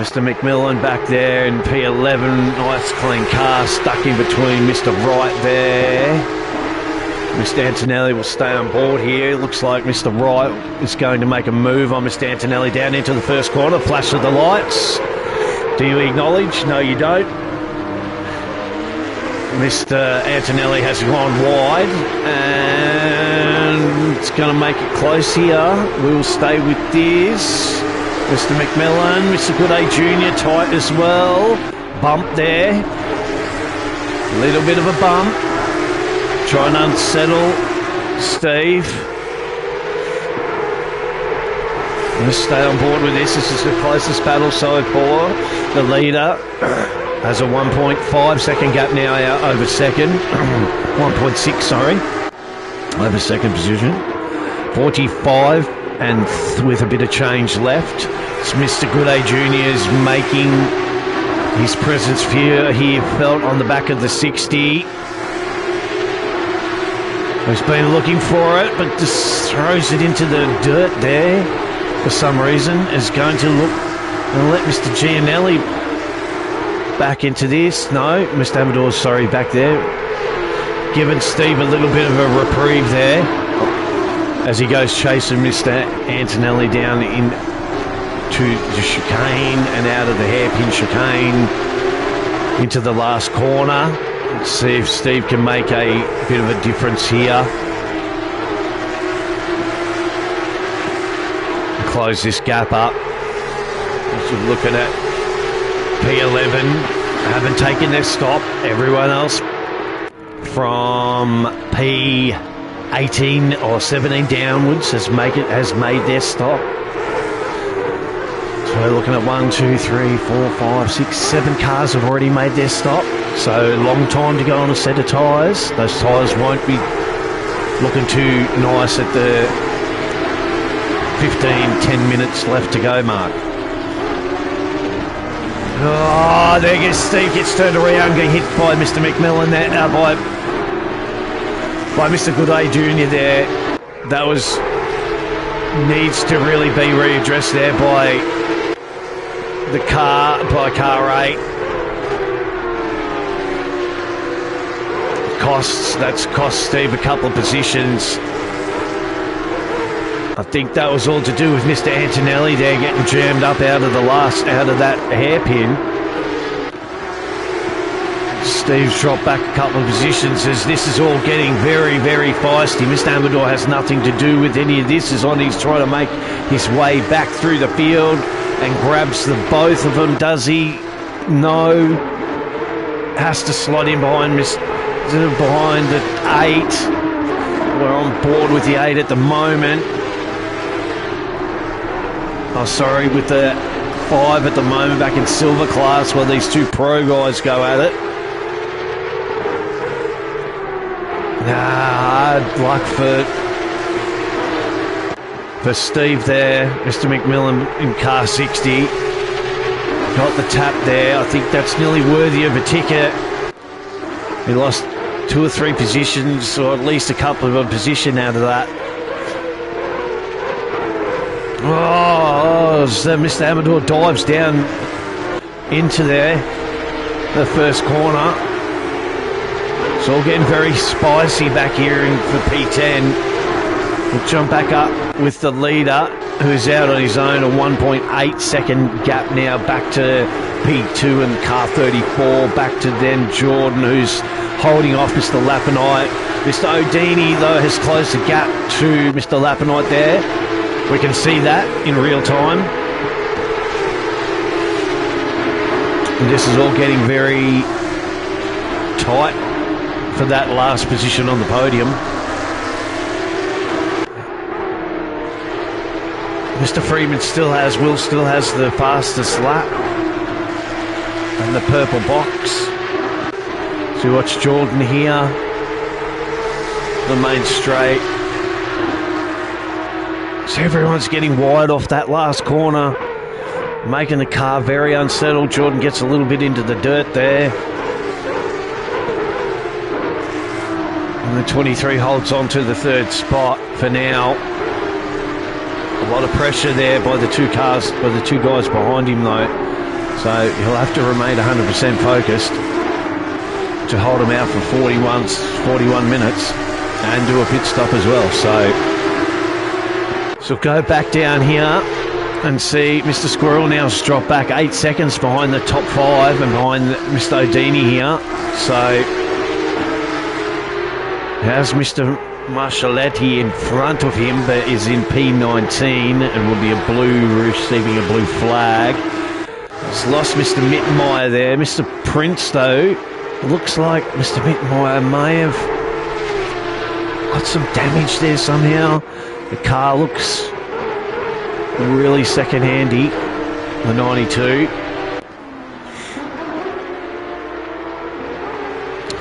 Speaker 1: Mr. McMillan back there in P11. Nice clean car stuck in between Mr. Wright there. Mr. Antonelli will stay on board here. Looks like Mr. Wright is going to make a move on Mr. Antonelli down into the first corner. Flash of the lights. Do you acknowledge? No, you don't. Mr. Antonelli has gone wide and it's going to make it close here. We'll stay with this. Mr. McMillan, Mr. Gooday Jr. tight as well. Bump there. A little bit of a bump. Try and unsettle Steve. Let's stay on board with this. This is the closest battle so far. The leader has a 1.5 second gap now out over second. 1.6, sorry. Over second position. 45 and with a bit of change left. It's Mr. Gooday Jr. is making his presence here felt on the back of the 60. He's been looking for it, but just throws it into the dirt there for some reason. Is going to look and let Mr. Gianelli back into this. No, Mr. Amador's sorry back there. Giving Steve a little bit of a reprieve there as he goes chasing Mr. Antonelli down into the chicane and out of the hairpin chicane into the last corner. Let's see if Steve can make a bit of a difference here. Close this gap up. Just looking at P11 haven't taken their stop. Everyone else from P18 or 17 downwards has made their stop. So we're looking at 1, 2, 3, 4, 5, 6, 7 cars have already made their stop. So long time to go on a set of tyres. Those tyres won't be looking too nice at the 10 minutes left to go mark. Oh, there goes Steve, gets turned around, get hit by Mr. McMillan there, by Mr. Gooday Jr. there. That needs to really be readdressed there by car 8. That's cost Steve a couple of positions. I think that was all to do with Mr. Antonelli there getting jammed up out of that hairpin. Steve's dropped back a couple of positions as this is all getting very, very feisty. Mr. Amador has nothing to do with any of this. He's trying to make his way back through the field and grabs both of them. Does he? No. Has to slot in behind the 8. We're on board with the 8 at the moment. Oh, sorry, with the 5 at the moment back in silver class while these two pro guys go at it. Hard luck for Steve there. Mr. McMillan in car 60. Got the tap there. I think that's nearly worthy of a ticket. He lost 2 or 3 positions, or at least a couple of a position out of that. Oh, so Mr. Amador dives down into there, the first corner. It's all getting very spicy back here in the P10. We'll jump back up with the leader, who's out on his own, a 1.8 second gap now back to P2 and car 34. Back to then Jordan, who's holding off Mr. Lapinite. Mr. O'Dini, though, has closed the gap to Mr. Lapinite there. We can see that in real time. And this is all getting very tight for that last position on the podium. Mr. Freeman Will still has the fastest lap and the purple box. So you watch Jordan here, the main straight. So everyone's getting wide off that last corner, making the car very unsettled. Jordan gets a little bit into the dirt there. And the 23 holds on to the third spot for now. A lot of pressure there by the two guys behind him though. So he'll have to remain 100% focused to hold him out for 41 minutes and do a pit stop as well. So go back down here and see Mr. Squirrel now has dropped back 8 seconds behind the top 5 and behind Mr. O'Dini here. So has Mr. Marcelletti in front of him, but is in P19 and will be receiving a blue flag. He's lost Mr. Mittenmeyer there. Mr. Prince, though, looks like Mr. Mittenmeyer may have got some damage there somehow. The car looks really second-handy, the 92.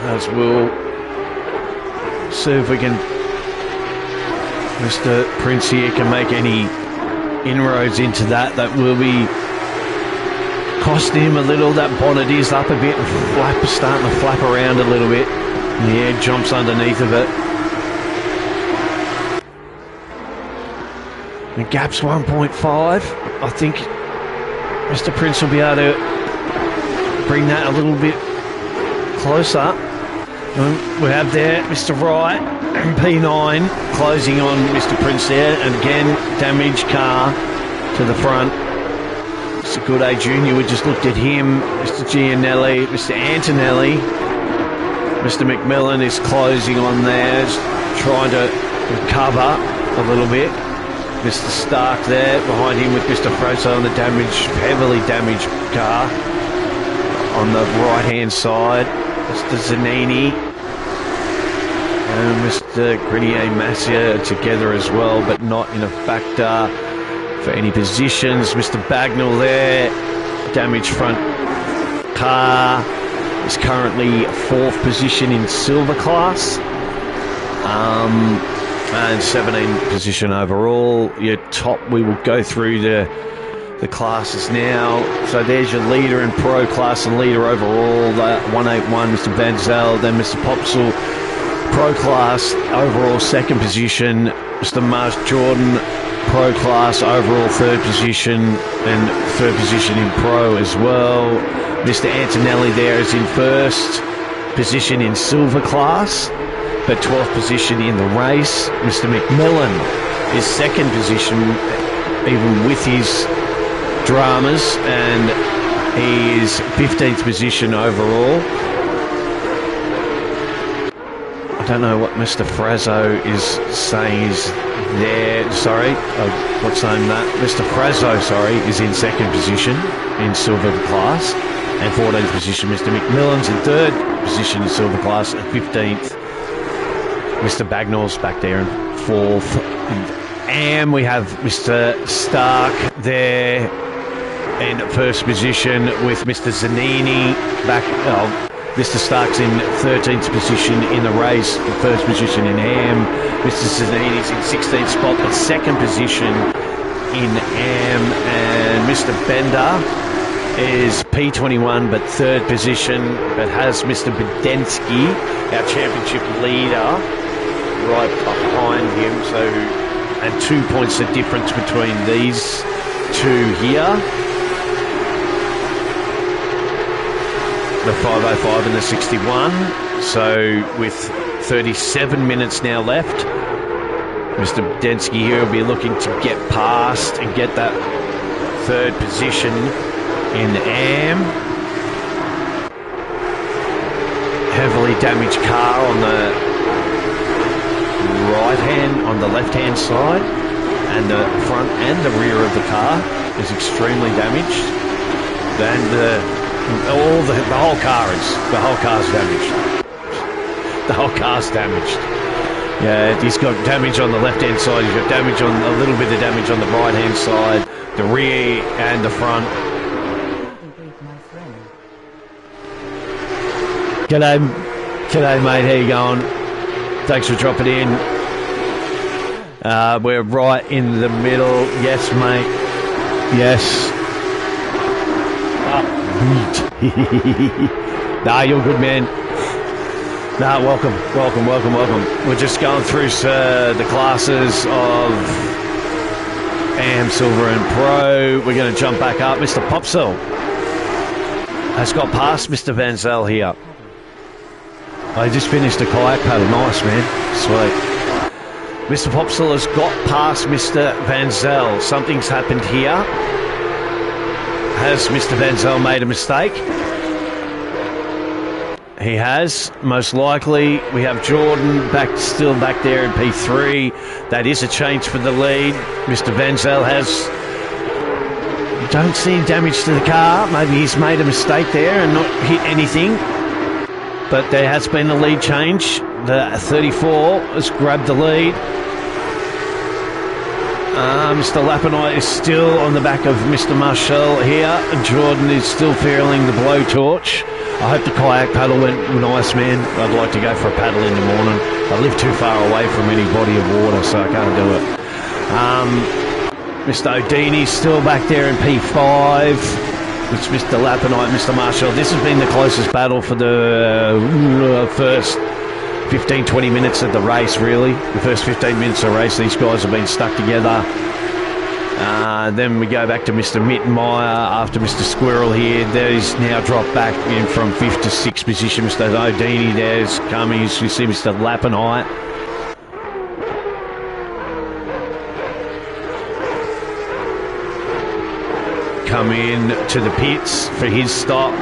Speaker 1: As we'll see if we can, Mr. Prince here can make any inroads into that. That will be costing him a little. That bonnet is up a bit and starting to flap around a little bit. And the air jumps underneath of it. The gap's 1.5. I think Mr. Prince will be able to bring that a little bit closer. We have there Mr. Wright, P9, closing on Mr. Prince there, and again, damaged car to the front. Mr. Gooday Jr., we just looked at him, Mr. Gianelli, Mr. Antonelli, Mr. McMillan is closing on there, trying to recover a little bit. Mr. Stark there, behind him with Mr. Fraser on the heavily damaged car on the right-hand side. Mr. Zanini and Mr. Grenier Massia together as well, but not in a factor for any positions. Mr. Bagnall there, damaged front car, is currently 4th position in silver class, and 17th position overall. Your top, we will go through the classes now. So there's your leader in pro class and leader overall, 181, Mr. Benzel. Then Mr. Popsel, pro class overall 2nd position. Mr. Marsh Jordan, pro class overall 3rd position, and 3rd position in pro as well. Mr. Antonelli there is in 1st position in silver class, but 12th position in the race. Mr. McMillan is 2nd position, even with his dramas, and he is 15th position overall. I don't know what Mr. Frazzo is saying is there. Sorry, what's saying that? Mr. Frazzo, sorry, is in 2nd position in silver class, and 14th position. Mr. McMillan's in 3rd position in silver class, and 15th. Mr. Bagnall's back there in 4th. And we have Mr. Stark there in 1st position with Mr. Zanini back. Mr. Stark's in 13th position in the race, 1st position in AM. Mr. Zanini's in 16th spot, but 2nd position in AM. And Mr. Bender is P21, but 3rd position, but has Mr. Bedensky, our championship leader, right behind him. So, and 2 points the difference between these two here. the 5:05 and the 61. So with 37 minutes now left, Mr. Densky here will be looking to get past and get that third position in AM. Heavily damaged car on the left-hand side, and the front and the rear of the car is extremely damaged. And the whole car's damaged. The whole car's damaged. Yeah, he's got damage on the left-hand side. He's got damage on a little bit of damage on the right-hand side, the rear and the front. G'day, mate. How you going? Thanks for dropping in. We're right in the middle. Yes, mate. Yes. Nah, you're good, man. Nah, welcome. We're just going through the classes of AM, Silver and Pro. We're going to jump back up. Mr. Popsell has got past Mr. Van Zel here. I just finished a kayak paddle. Nice, man. Sweet. Mr. Popsell has got past Mr. Van Zel. Something's happened here. Has Mr. Van Zel made a mistake? He has, most likely. We have Jordan still back there in P3. That is a change for the lead. Mr. Van Zel has... Don't see any damage to the car. Maybe he's made a mistake there and not hit anything. But there has been a lead change. The 34 has grabbed the lead. Mr. Lapinite is still on the back of Mr. Marshall here. Jordan is still feeling the blowtorch. I hope the kayak paddle went nice, man. I'd like to go for a paddle in the morning. I live too far away from any body of water, so I can't do it. Mr. O'Dini's still back there in P5. It's Mr. Lapinite, Mr. Marshall. This has been the closest battle for the first 15-20 minutes of the race, really. The first 15 minutes of the race, these guys have been stuck together. Then we go back to Mr. Mittenmeyer after Mr. Squirrel here. He's now dropped back in from 5th to 6th position. Mr. O'Dini there's coming. You see Mr. Lapinite. Come in to the pits for his stop.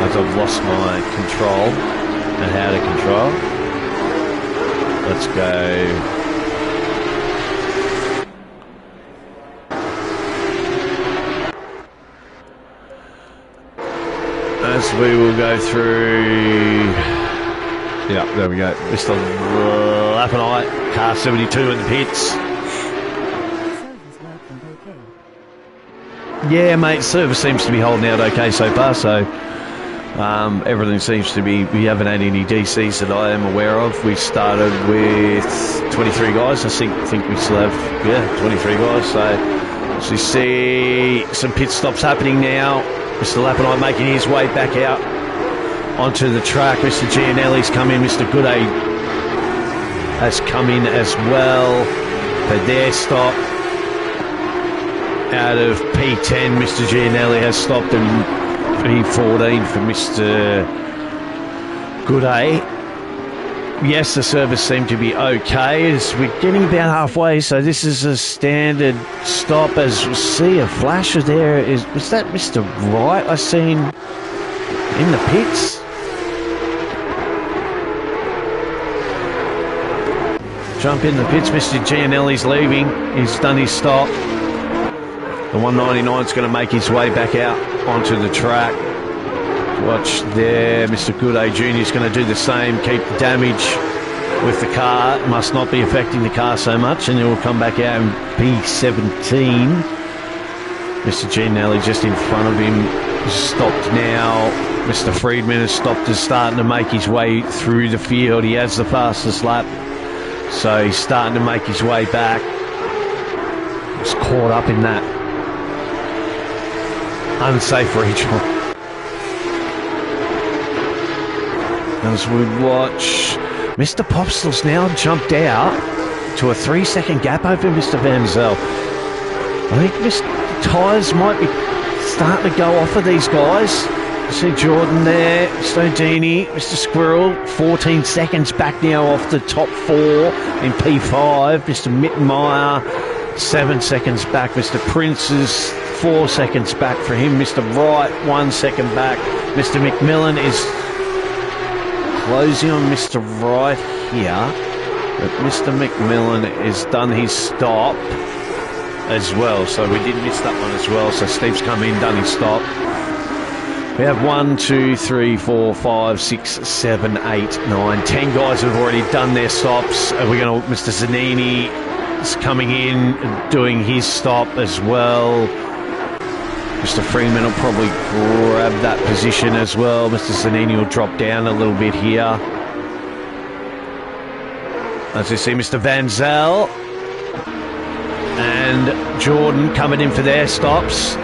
Speaker 1: As I've lost my control and how to control. Let's go. As we will go through. Yeah, there we go. Mr. Lapinite, car 72 in the pits. Yeah, mate, service seems to be holding out okay so far, so everything seems to be, we haven't had any DCs that I am aware of. We started with 23 guys. I think we still have, 23 guys, so as you see some pit stops happening now. Mr. Lapinite making his way back out onto the track. Mr. Gianelli's come in. Mr. Gooday has come in as well for their stop. Out of P10, Mr. Gianelli has stopped, and P14 for Mr. Gooday. Yes, the service seemed to be okay as we're getting about halfway, so this is a standard stop. As we see a flash there, was that Mr. Wright I seen in the pits? Jump in the pits. Mr. Gianelli's leaving. He's done his stop. The 199's going to make his way back out onto the track. Watch there. Mr. Gooday Jr. is going to do the same. Keep the damage with the car. Must not be affecting the car so much. And he will come back out in P17. Mr. Gianelli just in front of him. Stopped now. Mr. Friedman has stopped, is starting to make his way through the field. He has the fastest lap. So he's starting to make his way back. He's caught up in that unsafe regional. As we watch, Mr. Popsell's now jumped out to a 3-second gap over Mr. Van Zel. I think Mr. Tyres might be starting to go off of these guys. I see Jordan there, Mr. Odini, Mr. Squirrel, 14 seconds back now off the top 4 in P5. Mr. Mittenmeyer, 7 seconds back. Mr. Prince is 4 seconds back for him. Mr. Wright, 1 second back. Mr. McMillan is closing on Mr. Wright here. But Mr. McMillan has done his stop as well. So we did miss that one as well. So Steve's come in, done his stop. We have 1, 2, 3, 4, 5, 6, 7, 8, 9, 10 guys who have already done their stops. We're going to, Mr. Zanini is coming in, doing his stop as well. Mr. Freeman will probably grab that position as well. Mr. Zanini will drop down a little bit here. As you see, Mr. Van Zel and Jordan coming in for their stops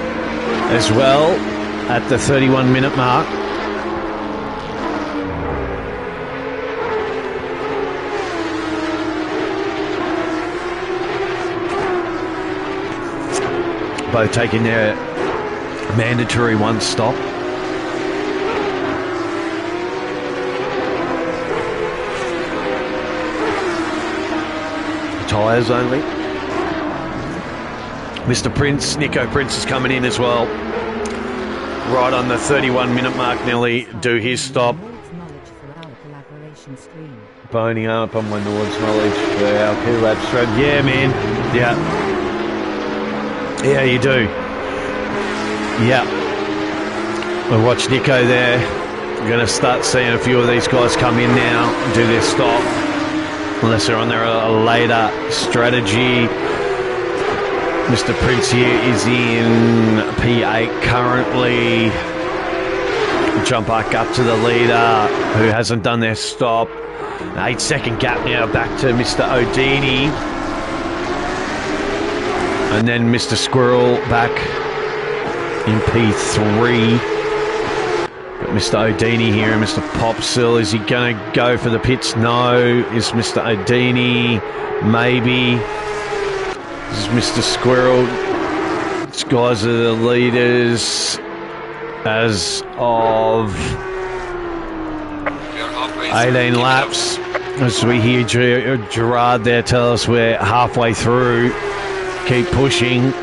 Speaker 1: as well at the 31-minute mark. Both taking their mandatory 1 stop. Tyres only. Mr. Prince, Nico Prince is coming in as well. Right on the 31-minute mark, nearly do his stop. Boning up on my Nord's knowledge for our collab thread. Yeah, man. Yeah. Yeah, you do. Yeah. We'll watch Nico there. We're going to start seeing a few of these guys come in now and do their stop. Unless they're on their later strategy. Mr. Prince here is in P8 currently. Jump back up to the leader who hasn't done their stop. An 8-second gap now back to Mr. Odini. And then Mr. Squirrel back in P3. But Mr. Odini here and Mr. Popsill, is he going to go for the pits? No. Is Mr. Odini? Maybe. This is Mr. Squirrel. These guys are the leaders as of 18 laps. As we hear Gerard there tell us we're halfway through. Keep pushing.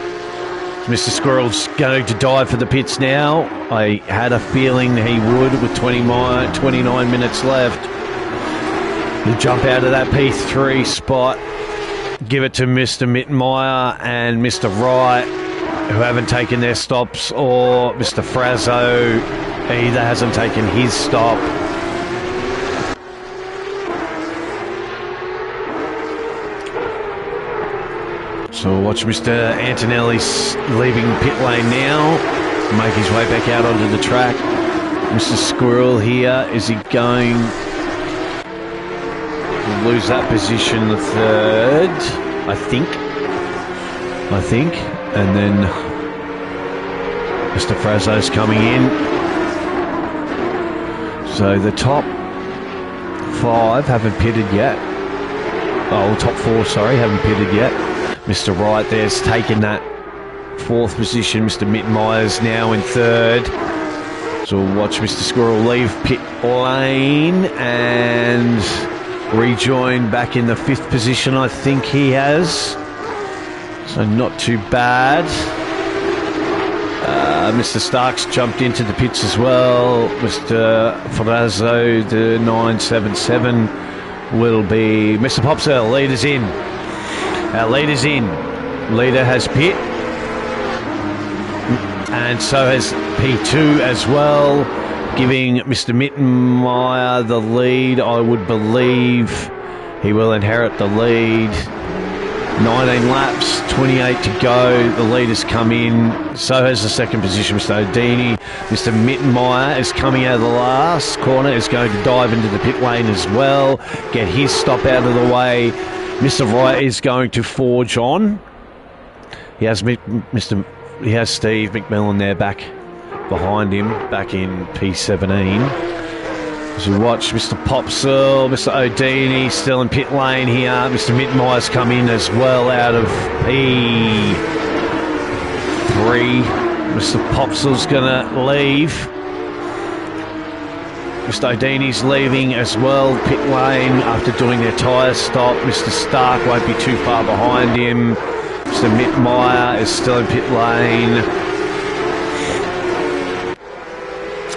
Speaker 1: Mr. Squirrel's going to dive for the pits now. I had a feeling he would with 29 minutes left. He'll jump out of that P3 spot. Give it to Mr. Mittenmeyer and Mr. Wright, who haven't taken their stops, or Mr. Frazzo either hasn't taken his stop. So we'll watch Mr. Antonelli leaving pit lane now, make his way back out onto the track. Mr. Squirrel here, is he going to lose that position the third? I think. And then Mr. Frazzo's coming in. So the top 5 haven't pitted yet. Oh, top 4, sorry, haven't pitted yet. Mr. Wright there's taken that 4th position. Mr. Mittenmeyer's now in 3rd. So we'll watch Mr. Squirrel leave pit lane and rejoin back in the 5th position, I think he has. So not too bad. Mr. Starks jumped into the pits as well. Mr. Frazzo, the 977, will be... Mr. Popsell, leader's in. Our leader's in. Leader has pit. And so has P2 as well, giving Mr. Mittenmeyer the lead. I would believe he will inherit the lead. 19 laps, 28 to go. The leaders come in. So has the 2nd position, Mr. Odini. Mr. Mittenmeyer is coming out of the last corner, is going to dive into the pit lane as well, get his stop out of the way. Mr. Wright is going to forge on. He has Steve McMillan there back behind him, back in P17. As we watch Mr. Popsill, Mr. O'Dini still in pit lane here. Mr. Mittmeyer's come in as well out of P3. Mr. Popsill's going to leave. Mr. O'Dini's leaving as well, pit lane after doing their tyre stop. Mr. Stark won't be too far behind him. Mr. Mittmeyer is still in pit lane.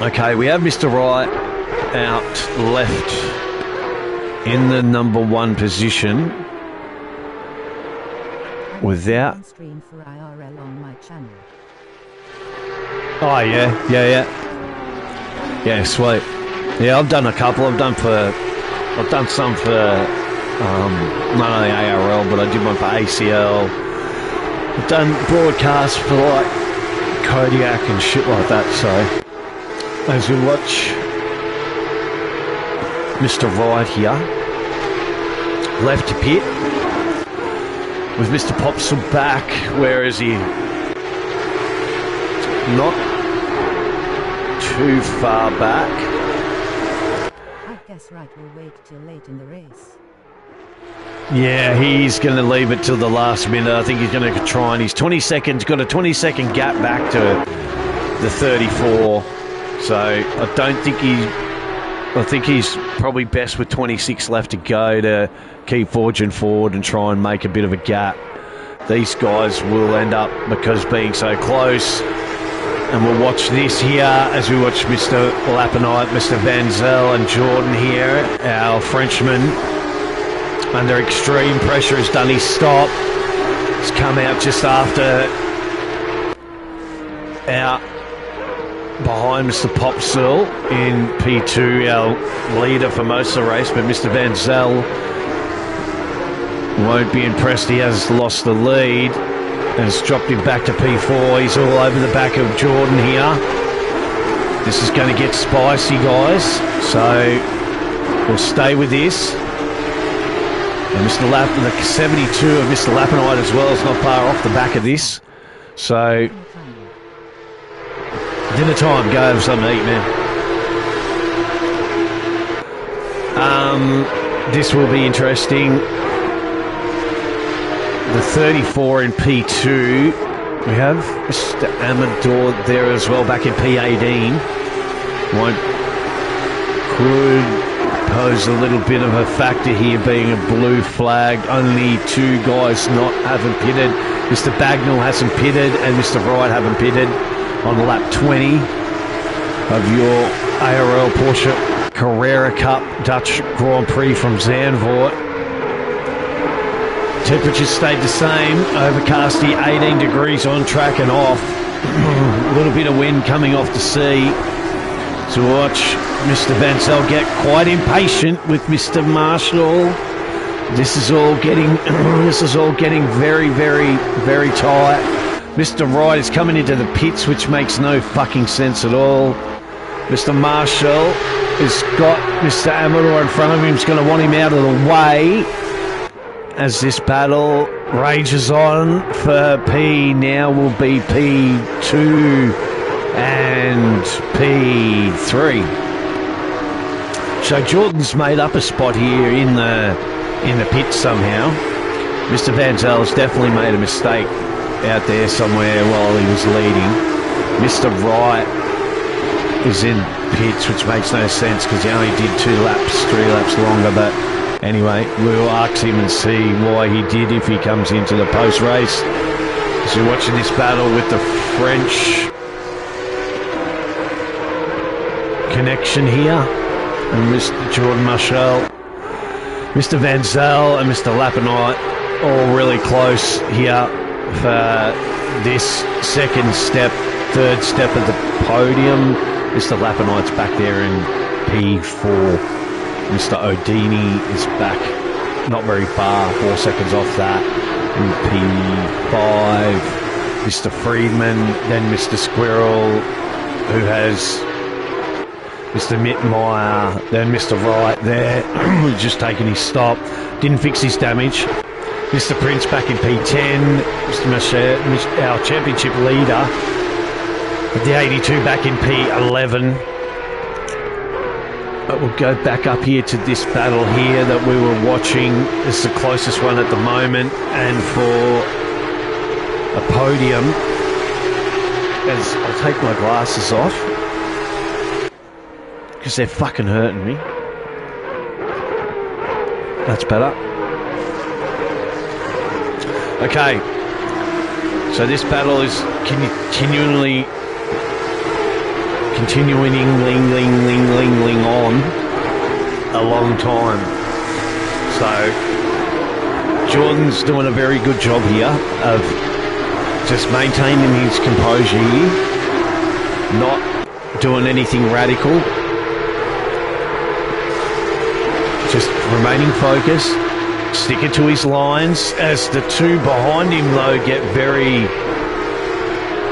Speaker 1: Okay, we have Mr. Wright out left in the number 1 position without...
Speaker 3: Stream for ARL on my channel.
Speaker 1: Oh, yeah, sweet. Yeah, I've done a couple. I've done some for not only ARL, but I did one for ACL. I've done broadcasts for like Kodiak and shit like that. So as we watch Mr. Wright here, left to pit with Mr. Popsill back. Where is he? Not too far back.
Speaker 3: I guess Wright will wait till late in the race.
Speaker 1: Yeah, he's going to leave it till the last minute. I think he's going to try, and he's 20 seconds, got a 20-second gap back to the 34. So I think he's probably best with 26 left to go to keep forging forward and try and make a bit of a gap. These guys will end up, because being so close. And we'll watch this here as we watch Mr. Lapinite, Mr. Van Zel and Jordan here. Our Frenchman, under extreme pressure, has done his stop. He's come out just after, out behind Mr. Popsill in P2, our leader for most of the race. But Mr. Van Zel won't be impressed. He has lost the lead. And it's dropped him back to P4. He's all over the back of Jordan here. This is going to get spicy, guys. So we'll stay with this. And Mr. the 72 of Mr. Lapinite as well is not far off the back of this. So dinner time, go have something to eat, man. This will be interesting. The 34 in P2, we have Mr. Amador there as well, back in P18. Could pose a little bit of a factor here, being a blue flag. Only 2 guys haven't pitted. Mr. Bagnall hasn't pitted, and Mr. Wright haven't pitted on lap 20 of your ARL Porsche Cup Dutch Grand Prix from Zandvoort. Temperatures stayed the same, overcasty, 18 degrees on track and off. A little bit of wind coming off the sea. So watch Mr. Van Zel get quite impatient with Mr. Marshall. This is all getting very, very, very tight. Mr. Wright is coming into the pits, which makes no fucking sense at all. Mr. Marshall has got Mr. Amador in front of him. He's going to want him out of the way as this battle rages on for P. Now will be P2 and P3. So Jordan's made up a spot here in the pit somehow. Mr. Van Zel's definitely made a mistake out there somewhere while he was leading. Mr. Wright is in pits, which makes no sense because he only did 3 laps longer, but anyway, we'll ask him and see why he did if he comes into the post-race. So you're watching this battle with the French connection here. And Mr. Jordan Marshall, Mr. Van Zel and Mr. Lapinite all really close here for this third step of the podium. Mr. Lapinite's back there in P4. Mr. O'Dini is back not very far, 4 seconds off that in P5. Mr. Friedman, then Mr. Squirrel, who has Mr. Mittmeyer, then Mr. Wright there, just taking his stop, didn't fix his damage. Mr. Prince back in P10, Mr. Masher, our championship leader, with the 82 back in P11. We'll go back up here to this battle here that we were watching. It's the closest one at the moment, and for a podium, as I'll take my glasses off because they're fucking hurting me. That's better. Okay, so this battle is continuing on a long time. So Jordan's doing a very good job here of just maintaining his composure here, not doing anything radical, just remaining focused, sticking to his lines as the two behind him though get very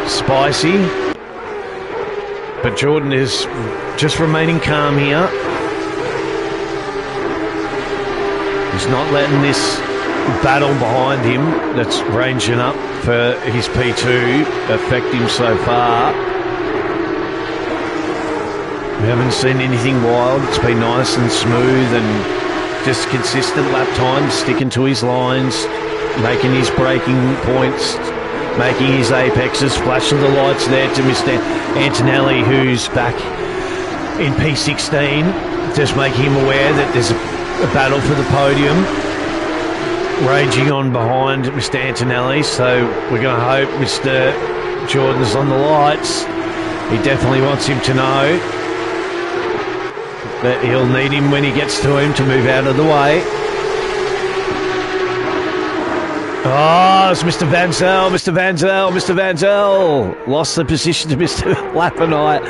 Speaker 1: spicy. But Jordan is just remaining calm here. He's not letting this battle behind him that's ranging up for his P2 affect him so far. We haven't seen anything wild. It's been nice and smooth and just consistent lap times, sticking to his lines, making his braking points, making his apexes, flashing the lights there to Mr. Antonelli, who's back in P16, just making him aware that there's a battle for the podium raging on behind Mr. Antonelli. So we're going to hope Mr. Jordan's on the lights. He definitely wants him to know that he'll need him when he gets to him to move out of the way. Oh, it's Mr. Van Zel, Mr. Van Zel, Mr. Van Zel. Lost the position to Mr. Lappenite.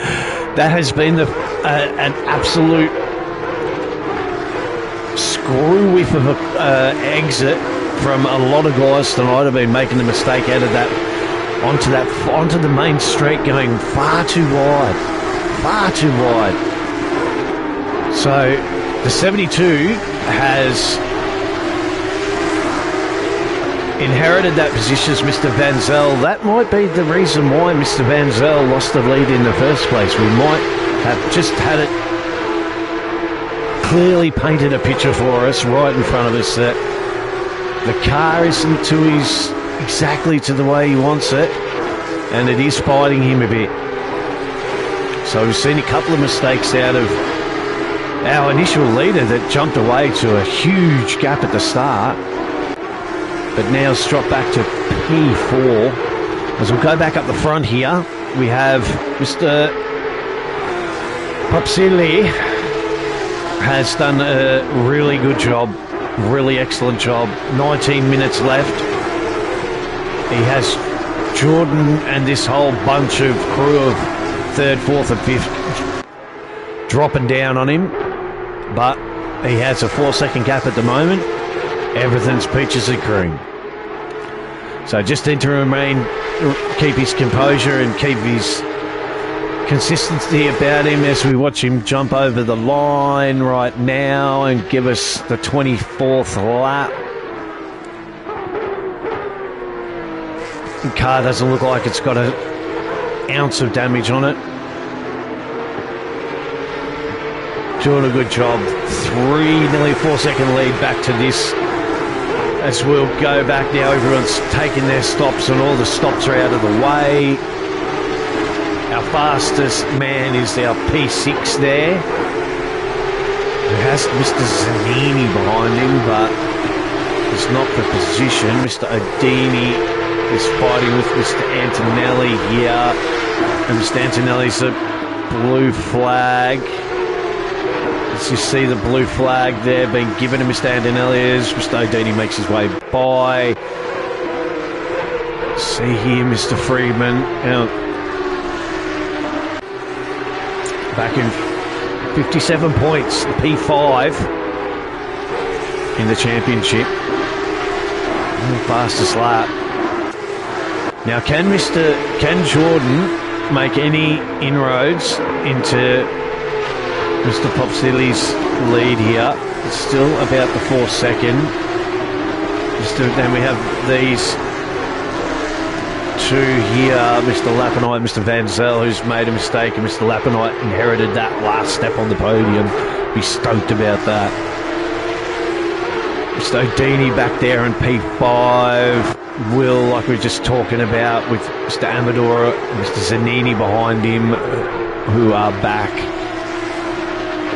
Speaker 1: That has been an absolute screw whiff of an exit from a lot of guys tonight. Have been making the mistake out of that onto the main street, going far too wide. So the 72 has inherited that position as Mr. Van Zel. That might be the reason why Mr. Van Zel lost the lead in the first place. We might have just had it clearly painted a picture for us right in front of us that the car isn't exactly to the way he wants it, and it is fighting him a bit. So we've seen a couple of mistakes out of our initial leader that jumped away to a huge gap at the start, but now it's dropped back to P4. As we'll go back up the front here, we have Mr. Popsili has done a really good job, really excellent job. 19 minutes left. He has Jordan and this whole bunch of crew of 3rd, 4th and 5th dropping down on him, but he has a 4-second gap at the moment. Everything's peaches and cream. So just need to keep his composure and keep his consistency about him as we watch him jump over the line right now and give us the 24th lap. The car doesn't look like it's got an ounce of damage on it. Doing a good job. Nearly 4-second lead back to this. As we'll go back now, everyone's taking their stops and all the stops are out of the way. Our fastest man is our P6 there. Who has Mr. Zanini behind him, but it's not the position. Mr. Odini is fighting with Mr. Antonelli here. And Mr. Antonelli's a blue flag. As you see the blue flag there being given to Mr. Antonelli as Mr. Odini makes his way by. See here Mr. Friedman out back in 57 points, the P5 in the championship. Fastest lap. Now can Jordan make any inroads into Mr. Popsili's lead here? It's still about the 4-second. Then we have these here, Mr. Lapinite, Mr. Van Zel, who's made a mistake, and Mr. Lapinite inherited that last step on the podium. Be stoked about that. Mr. Odini back there in P5. Will, like we were just talking about, with Mr. Amador, Mr. Zanini behind him, who are back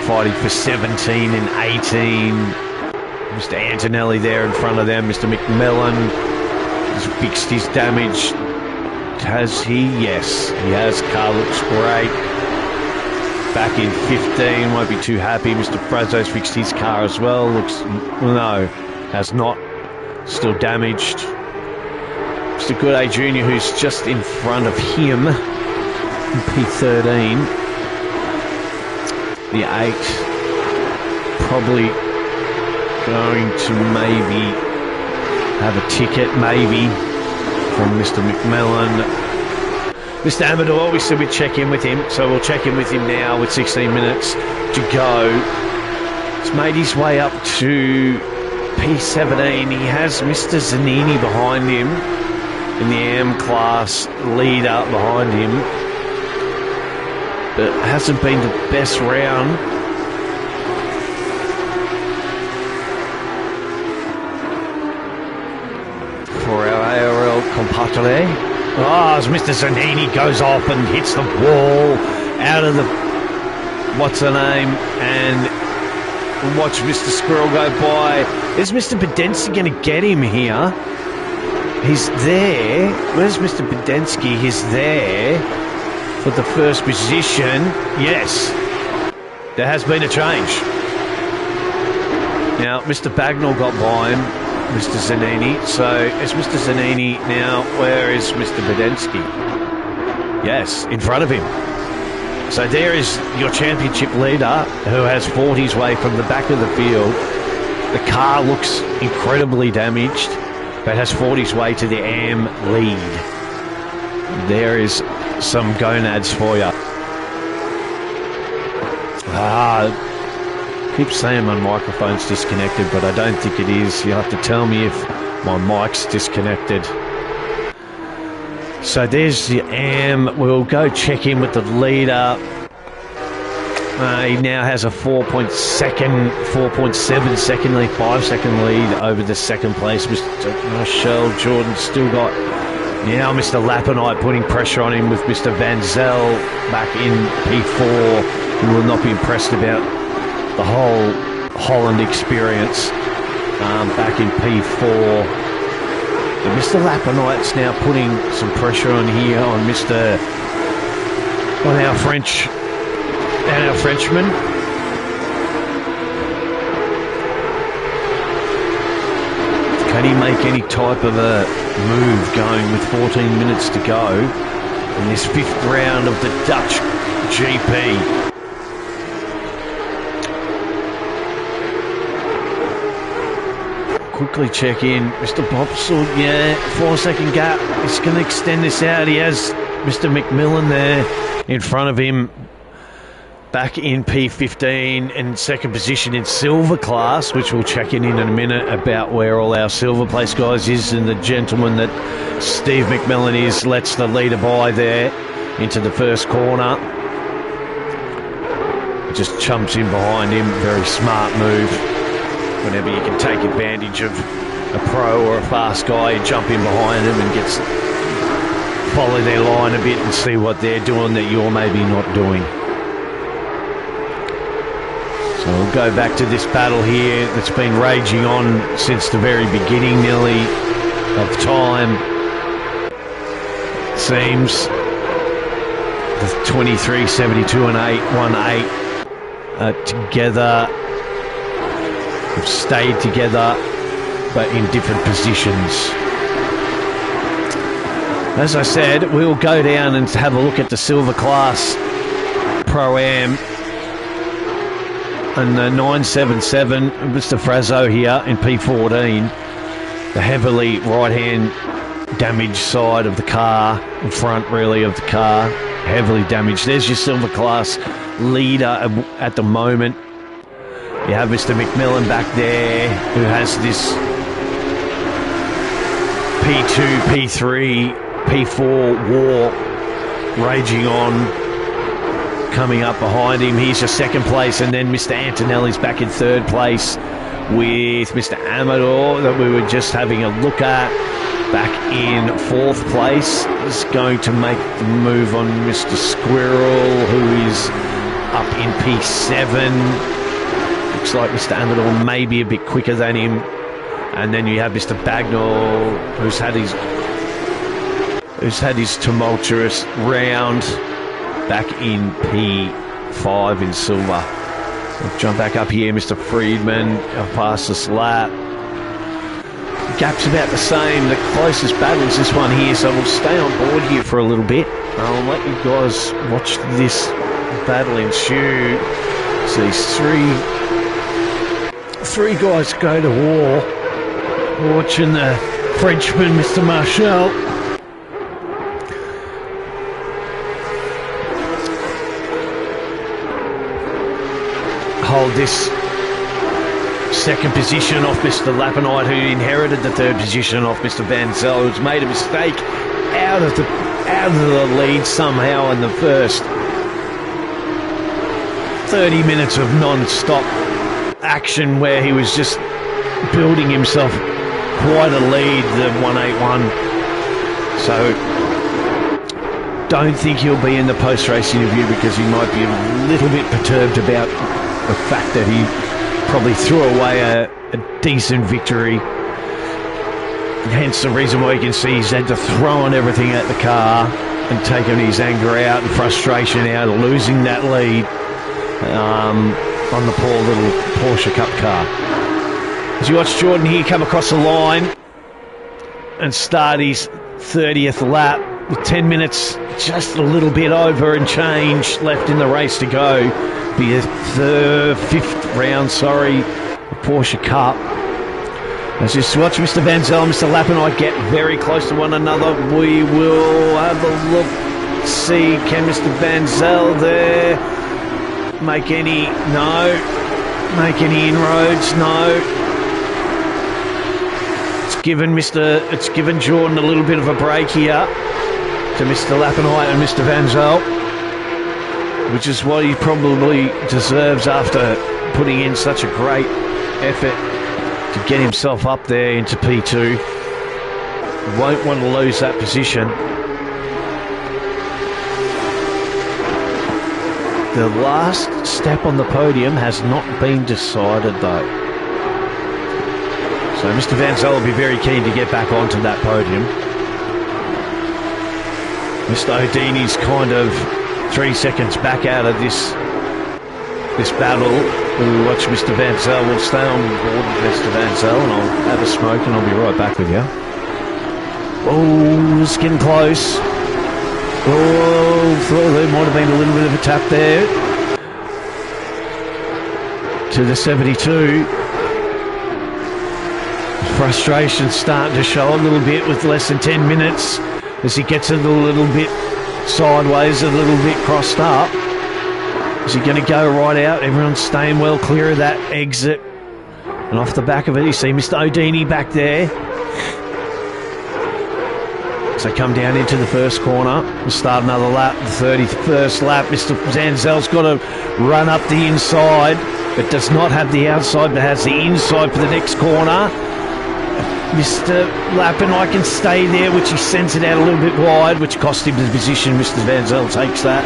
Speaker 1: fighting for 17 and 18. Mr. Antonelli there in front of them. Mr. McMillan has fixed his damage. Has he? Yes, he has. Car looks great. Back in 15, won't be too happy. Mr. Frazzo's fixed his car as well. No, has not. Still damaged. Mr. Gooday Jr., who's just in front of him in P13. The 8 probably going to maybe have a ticket, maybe, from Mr. McMillan. Mr. Amador, we said we'd check in with him, so we'll check in with him now with 16 minutes to go. He's made his way up to P17. He has Mr. Zanini behind him in the AM class, leader behind him, but hasn't been the best round. For our ARL Compatore. As Mr. Zanini goes off and hits the wall out of the what's her name, and watch Mr. Squirrel go by. Is Mr. Bedensky going to get him here? He's there. Where's Mr. Bedensky? He's there for the first position. Yes, there has been a change. Now, Mr. Bagnall got by him, Mr. Zanini. So, is Mr. Zanini now? Where is Mr. Bedensky? Yes, in front of him. So there is your championship leader, who has fought his way from the back of the field. The car looks incredibly damaged, but has fought his way to the AM lead. There is some gonads for you. Keep saying my microphone's disconnected, but I don't think it is. You'll have to tell me if my mic's disconnected. So there's the AM. We'll go check in with the leader. He now has a 4.7 second lead, 5 second lead over the second place. Mr. Michelle Jordan still got now Mr. Lapinite putting pressure on him with Mr. Van Zel back in P4, who will not be impressed about the whole Holland experience back in P4. But Mr. Lapinite's now putting some pressure on here on our Frenchman. Can he make any type of a move going with 14 minutes to go in this 5th round of the Dutch GP? Quickly check in. Mr. Bobsell, 4 second gap. He's going to extend this out. He has Mr. McMillan there in front of him. Back in P15 in second position in silver class, which we'll check in a minute about where all our silver place guys is, and the gentleman that Steve McMillan is lets the leader by there into the first corner. Just chumps in behind him. Very smart move. Whenever you can take advantage of a pro or a fast guy, you jump in behind them and follow their line a bit and see what they're doing that you're maybe not doing. So we'll go back to this battle here that's been raging on since the very beginning, nearly, of time. It seems the 23, 72 and 8, 1-8 together. Have stayed together, but in different positions. As I said, we'll go down and have a look at the silver class Pro-Am. And the 977, Mr. Frazzo here in P14. The heavily right-hand damaged side of the car, in front really of the car, heavily damaged. There's your silver class leader at the moment. You have Mr. McMillan back there, who has this P2, P3 P4 war raging on. Coming up behind him, here's your second place, and then Mr. Antonelli's back in third place with Mr. Amador that we were just having a look at. Back in fourth place is going to make the move on Mr. Squirrel, who is up in P7. Looks like Mr. Amador may be a bit quicker than him. And then you have Mr. Bagnall, who's had his tumultuous round, back in P5 in silver. We'll jump back up here, Mr. Friedman, past this lap. Gap's about the same. The closest battle is this one here, so we'll stay on board here for a little bit. I'll let you guys watch this battle ensue. So these three guys go to war. Watching the Frenchman, Mr. Marshall. Hold this second position off Mr. Lapinite, who inherited the third position off Mr. Van Zel, who's made a mistake out of the lead somehow in the first 30 minutes of non-stop action, where he was just building himself quite a lead, the 181. So don't think he'll be in the post-race interview, because he might be a little bit perturbed about the fact that he probably threw away a decent victory. Hence the reason why you can see he's had to throw on everything at the car and taken his anger out and frustration out of losing that lead on the poor little Porsche Cup car. As you watch Jordan here come across the line and start his 30th lap with 10 minutes just a little bit over and change left in the race to go. Be the fifth round, the Porsche Cup. As you watch Mr. Van Zel and Mr. Lapinite get very close to one another, we will have a look, see, can Mr. Van Zel there make any inroads? No. It's given Jordan a little bit of a break here to Mr. Lapinite and Mr. Van Zel, which is what he probably deserves after putting in such a great effort to get himself up there into P2. Won't want to lose that position. The last step on the podium has not been decided though. So Mr. Van Zel will be very keen to get back onto that podium. Mr. O'Dini's kind of 3 seconds back out of this battle. We'll watch Mr. Van Zel. We'll stay on board with Mr. Van Zel, and I'll have a smoke and I'll be right back with you. Oh, it's getting close. Oh, thought there might have been a little bit of a tap there to the 72. Frustration starting to show a little bit with less than 10 minutes as he gets it a little bit sideways, a little bit crossed up. Is he going to go right out? Everyone's staying well clear of that exit. And off the back of it, you see Mr. O'Dini back there. So come down into the first corner. We'll start another lap, the 31st lap. Mr. Van Zel's got to run up the inside, but does not have the outside, but has the inside for the next corner. Mr. Lapinite can stay there, which he sends it out a little bit wide, which cost him the position. Mr. Van Zel takes that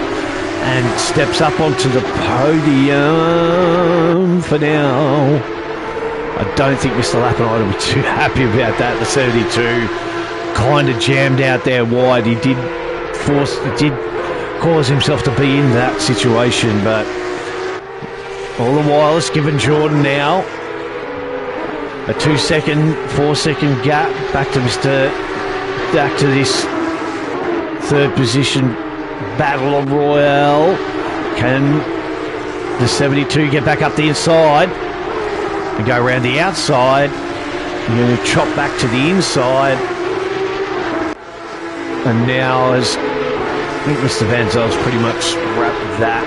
Speaker 1: and steps up onto the podium for now. I don't think Mr. Lapinite will be too happy about that. The 72 kind of jammed out there wide. He did cause himself to be in that situation, but all the while it's given Jordan now a 2 second, 4 second gap back to this third position battle royale. Can the 72 get back up the inside and go around the outside? You're going to chop back to the inside. And now, as I think Mr. Van Zel's pretty much wrapped that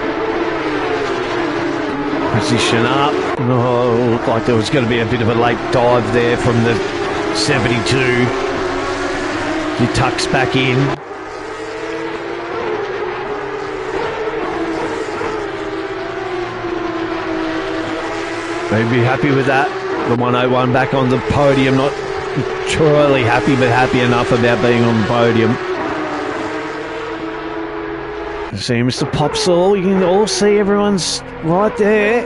Speaker 1: position up. Oh, looked like there was going to be a bit of a late dive there from the 72. He tucks back in. They'd be happy with that. The 101 back on the podium. Not truly happy, but happy enough about being on the podium. See Mr. Popsall, you can all see everyone's right there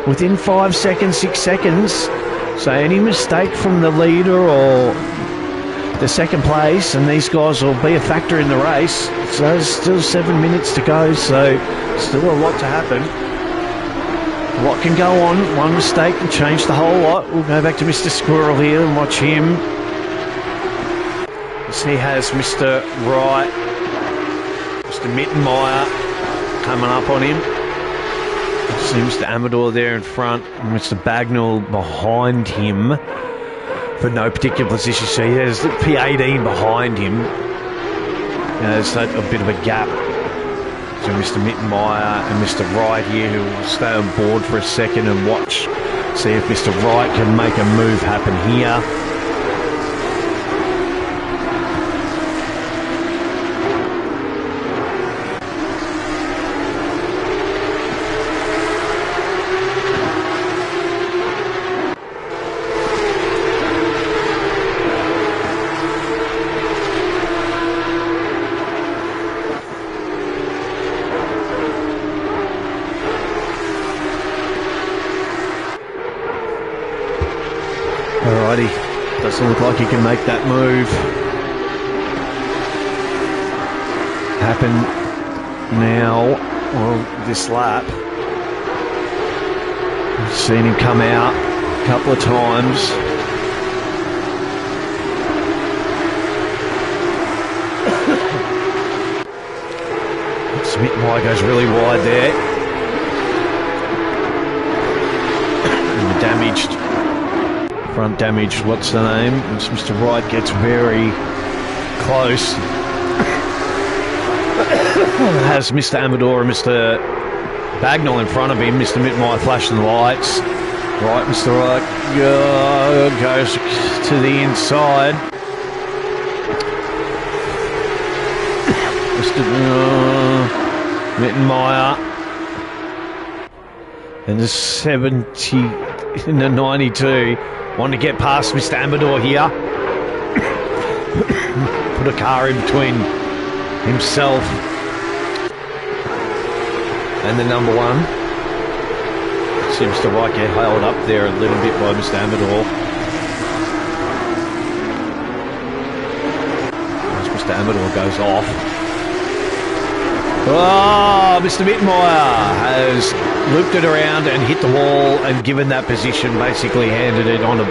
Speaker 1: within 5 seconds, 6 seconds. So any mistake from the leader or the second place, and these guys will be a factor in the race. So there's still 7 minutes to go, so still a lot to happen. A lot can go on. One mistake can change the whole lot. We'll go back to Mr. Squirrel here and watch him. As he has Mr. Wright, Mr. Mittenmeyer coming up on him. See Mr. Amador there in front, and Mr. Bagnall behind him for no particular position. So he has P18 behind him. There's a bit of a gap. So Mr. Mittenmeyer and Mr. Wright here, who will stay on board for a second and watch, see if Mr. Wright can make a move happen here. Alrighty, doesn't look like he can make that move happen now, or this lap. We've seen him come out a couple of times. Mittenmeyer goes really wide there. And the damaged front damage, what's the name? As Mr. Wright gets very close. Has Mr. Amador and Mr. Bagnall in front of him. Mr. Mittenmeyer flashing the lights. Right, Mr. Wright goes to the inside. Mr. Mittenmeyer. And the 70 in the 92. Want to get past Mr. Amador here. Put a car in between himself and the number one. See Mr. Wright get held up there a little bit by Mr. Amador. As Mr. Amador goes off. Oh, Mr. Mittenmeyer has looped it around and hit the wall and given that position, basically handed it on a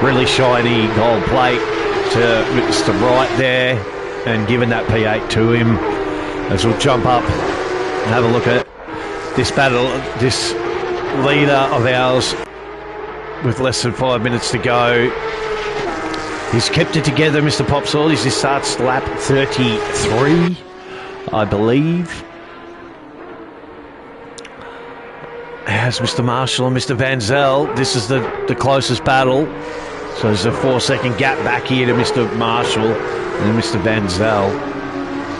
Speaker 1: really shiny gold plate to Mr. Wright there and given that P8 to him. As we'll jump up and have a look at this battle, this leader of ours with less than 5 minutes to go. He's kept it together, Mr. Popsall. He starts lap 33. I believe. As Mr. Marshall and Mr. Van Zel, this is the closest battle. So there's a 4 second gap back here to Mr. Marshall and then Mr. Van Zel.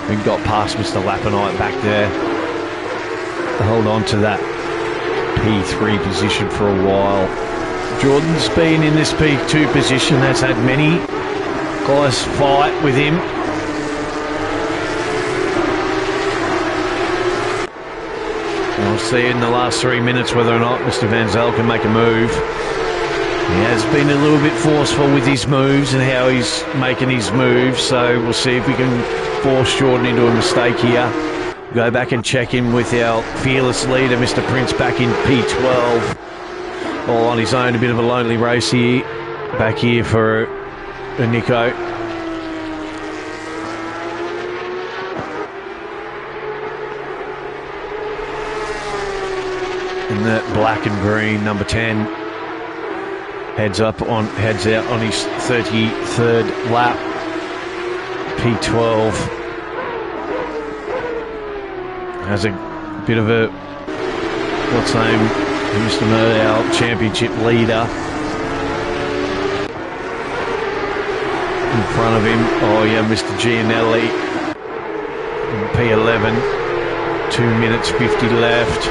Speaker 1: We got past Mr. Lapinite back there. Hold on to that P3 position for a while. Jordan's been in this P2 position, has had many close fight with him. We'll see in the last 3 minutes whether or not Mr. Van Zel can make a move. He has been a little bit forceful with his moves and how he's making his moves, so we'll see if we can force Jordan into a mistake here. Go back and check in with our fearless leader, Mr. Prince, back in P12. All on his own, a bit of a lonely race here. Back here for Nico. In the black and green, number 10 heads out on his 33rd lap. P12 has a bit of a what's name, Mr. Murdow, championship leader. front of him. Oh, yeah, Mr. Gianelli in P11. 2 minutes 50 left.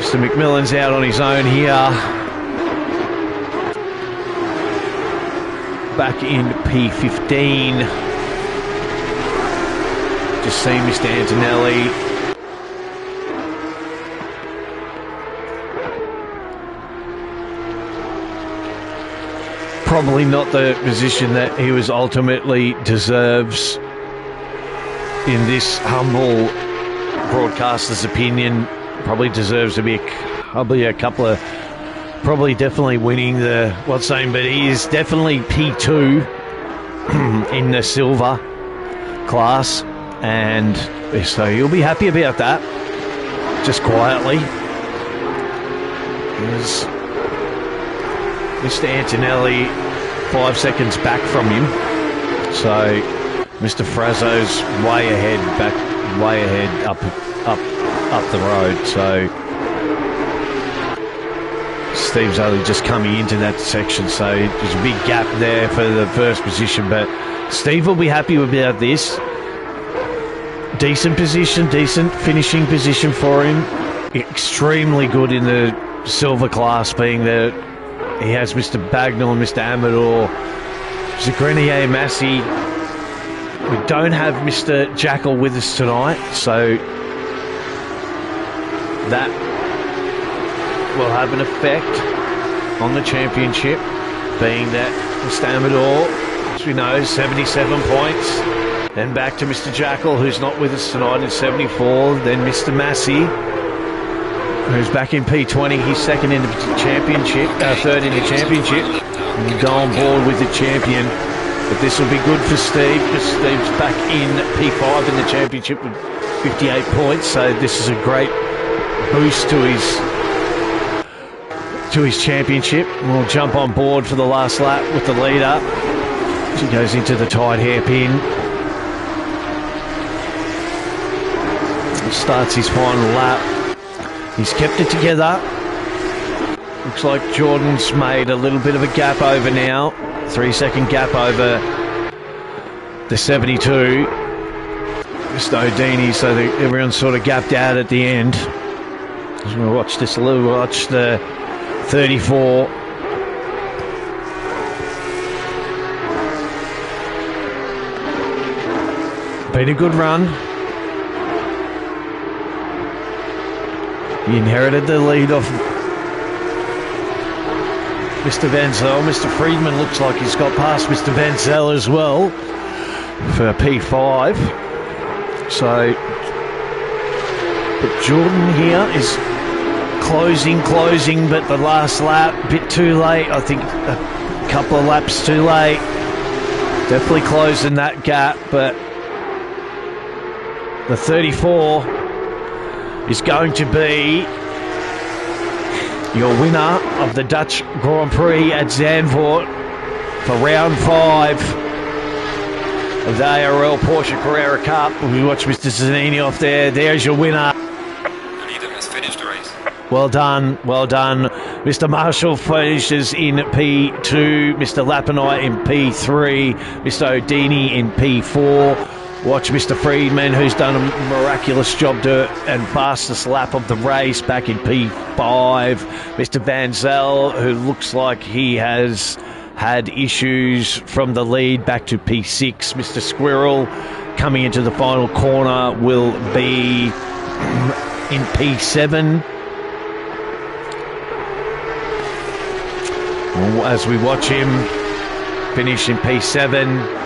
Speaker 1: Mr. McMillan's out on his own here. Back in P15. Just seen Mr. Antonelli. Probably not the position that he was ultimately deserves in this humble broadcaster's opinion. Probably deserves to be definitely winning the what's saying, but he is definitely P2 in the silver class, and so he'll be happy about that. Just quietly. Here's Mr. Antonelli 5 seconds back from him, so Mr. Frazzo's way ahead up the road. So Steve's only just coming into that section, so there's a big gap there for the first position, but Steve will be happy about this. Decent position, decent finishing position for him. Extremely good in the silver class, being that he has Mr. Bagnall and Mr. Amador, Mr. Grenier Massey. We don't have Mr. Jackal with us tonight, so that will have an effect on the championship, being that Mr. Amador, as we know, 77 points. Then back to Mr. Jackal, who's not with us tonight, in 74. Then Mr. Massey, who's back in P20. He's second in the championship, third in the championship. And we'll go on board with the champion. But this will be good for Steve, because Steve's back in P5 in the championship with 58 points. So this is a great boost to his championship. We'll jump on board for the last lap with the leader. She goes into the tight hairpin. Starts his final lap. He's kept it together. Looks like Jordan's made a little bit of a gap over now. 3 second gap over the 72. Mr. O'Dini, so everyone's sort of gapped out at the end. I'm going to watch this a little. Watch the 34. Been a good run. He inherited the lead off Mr. Van Zel. Mr. Friedman looks like he's got past Mr. Van Zel as well for P5. So, but Jordan here is closing, but the last lap, a bit too late. I think a couple of laps too late. Definitely closing that gap, but the 34 is going to be your winner of the Dutch Grand Prix at Zandvoort for round 5 of the ARL Porsche Cup. We watch Mr. Zanini off there. There's your winner.
Speaker 2: The leader has finished the race.
Speaker 1: Well done. Mr. Marshall finishes in P2, Mr. Lapinite in P3, Mr. O'Dini in P4. Watch Mr. Friedman, who's done a miraculous job and fastest lap of the race, back in P5. Mr. Van Zel, who looks like he has had issues from the lead, back to P6. Mr. Squirrel, coming into the final corner, will be in P7. As we watch him finish in P7.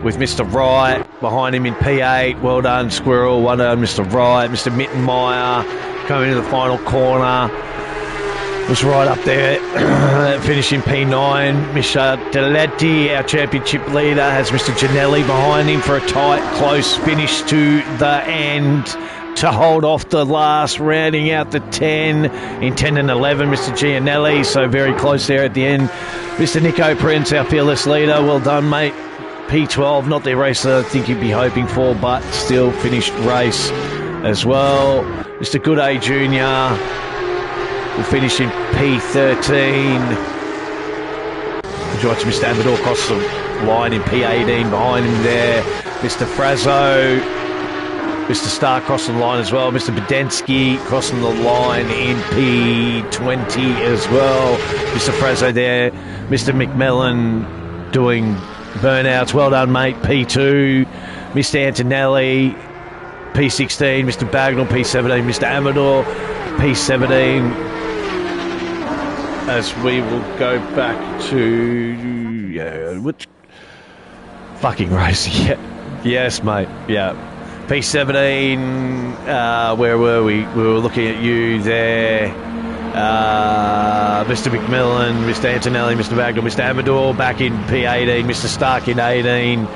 Speaker 1: With Mr. Wright behind him in P8. Well done, Squirrel. Well done, Mr. Wright. Mr. Mittenmeyer coming into the final corner. Was right up there, finishing P9. Misha Deletti, our championship leader, has Mr. Gianelli behind him for a tight, close finish to the end to hold off the last, rounding out the 10 in 10 and 11, Mr. Gianelli. So very close there at the end. Mr. Nico Prince, our fearless leader. Well done, mate. P12, not the race that I think you'd be hoping for, but still finished race as well. Mr. Gooday Jr. will finish in P13. Enjoy to Mr. Amador Costa. line in P18. Behind him there, Mr. Frazzo. Mr. Starr crossing the line as well. Mr. Badensky crossing the line in P20 as well. Mr. Frazzo there. Mr. McMillan doing burnouts. Well done, mate. P2. Mr. Antonelli, P16. Mr. Bagnall, P17. Mr. Amador, P17. As we will go back to... which fucking race? Yeah. Yes, mate. Yeah. P17, where were we? We were looking at you there. Mr. McMillan, Mr. Antonelli, Mr. Bagnall, Mr. Amador back in P18, Mr. Stark in 18,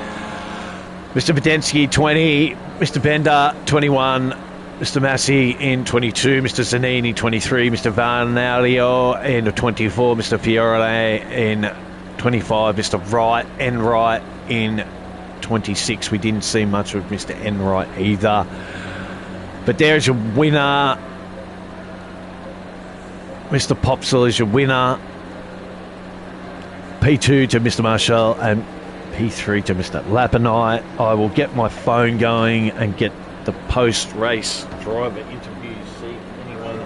Speaker 1: Mr. Badensky 20, Mr. Bender 21, Mr. Massey in 22, Mr. Zanini 23, Mr. Varnalio in 24, Mr. Fiore in 25, Mr. Wright, Enright in 26. We didn't see much of Mr. Enright either. But there's your winner. Mr. Popsell is your winner. P2 to Mr. Marshall and P3 to Mr. Lapinite. I will get my phone going and get the post-race driver interviews, see if anyone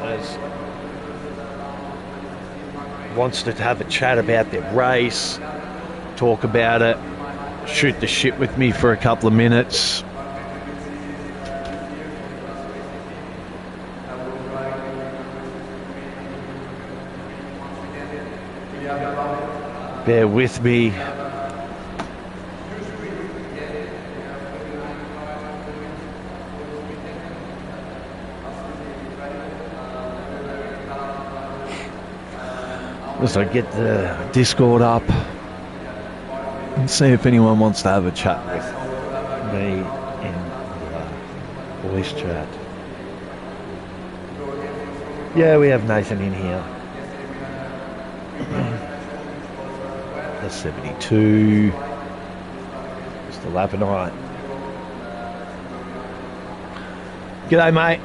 Speaker 1: wants to have a chat about their race, talk about it, shoot the shit with me for a couple of minutes. Bear with me. As I get the Discord up and see if anyone wants to have a chat with me in the voice chat. Yeah, we have Nathan in here. The 72. Mr. Lapinite. G'day, mate.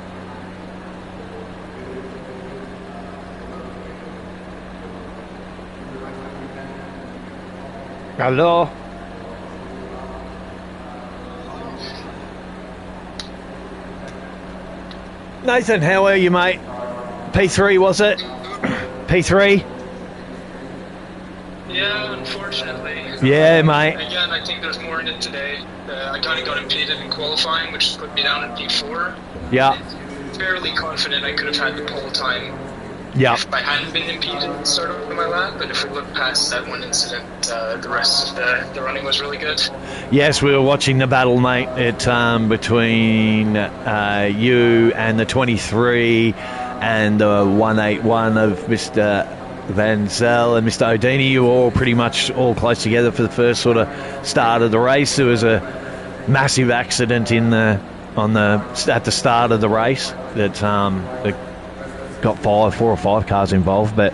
Speaker 1: Hello. Nathan, how are you, mate? P3, was it? P3?
Speaker 4: Yeah, unfortunately.
Speaker 1: Yeah, mate.
Speaker 4: Again, I think there's more in it today. I kind of got impeded in qualifying, which put me down in P4.
Speaker 1: Yeah.
Speaker 4: Fairly confident I could have had the pole time
Speaker 1: Yep.
Speaker 4: if I hadn't been impeded at the start of my lap, but if we look past that one incident, the rest of the running was really good.
Speaker 1: Yes, we were watching the battle, mate, between you and the 23 and the 181 of Mr. Van Zel and Mr. Odini. You were all pretty much all close together for the first sort of start of the race. There was a massive accident at the start of the race that got 4 or 5 cars involved, but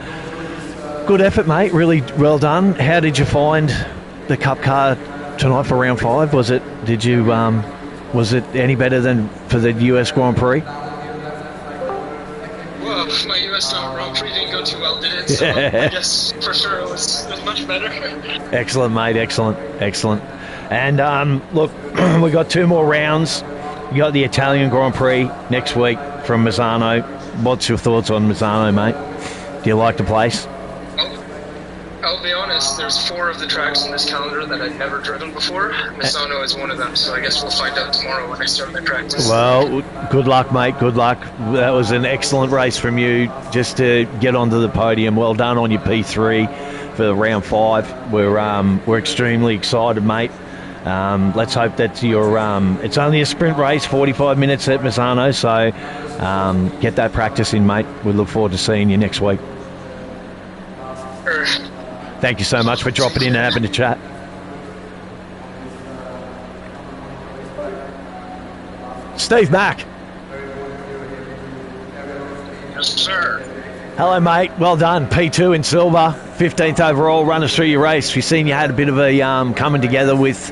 Speaker 1: good effort, mate. Really well done. How did you find the Cup car tonight for round 5? Was it any better than for the US Grand Prix?
Speaker 4: Well, my US Grand Prix didn't go too well, did it? So I guess for sure it was much better.
Speaker 1: Excellent, mate. Excellent. And look, we got 2 more rounds. You got the Italian Grand Prix next week from Misano. What's your thoughts on Misano, mate? Do you like the place?
Speaker 4: I'll be honest, there's 4 of the tracks on this calendar that I've never driven before. Misano is one of them, so I guess we'll find out tomorrow when I start my practice.
Speaker 1: Well, good luck, mate. Good luck. That was an excellent race from you just to get onto the podium. Well done on your P3 for round 5. We're extremely excited, mate. Let's hope that it's only a sprint race, 45 minutes at Misano, so get that practice in, mate. We look forward to seeing you next week.
Speaker 4: Sure.
Speaker 1: Thank you so much for dropping in and having a chat. Steve Mack.
Speaker 4: Yes, sir.
Speaker 1: Hello, mate. Well done. P2 in silver, 15th overall. Run us through your race. We've seen you had a bit of a coming together with,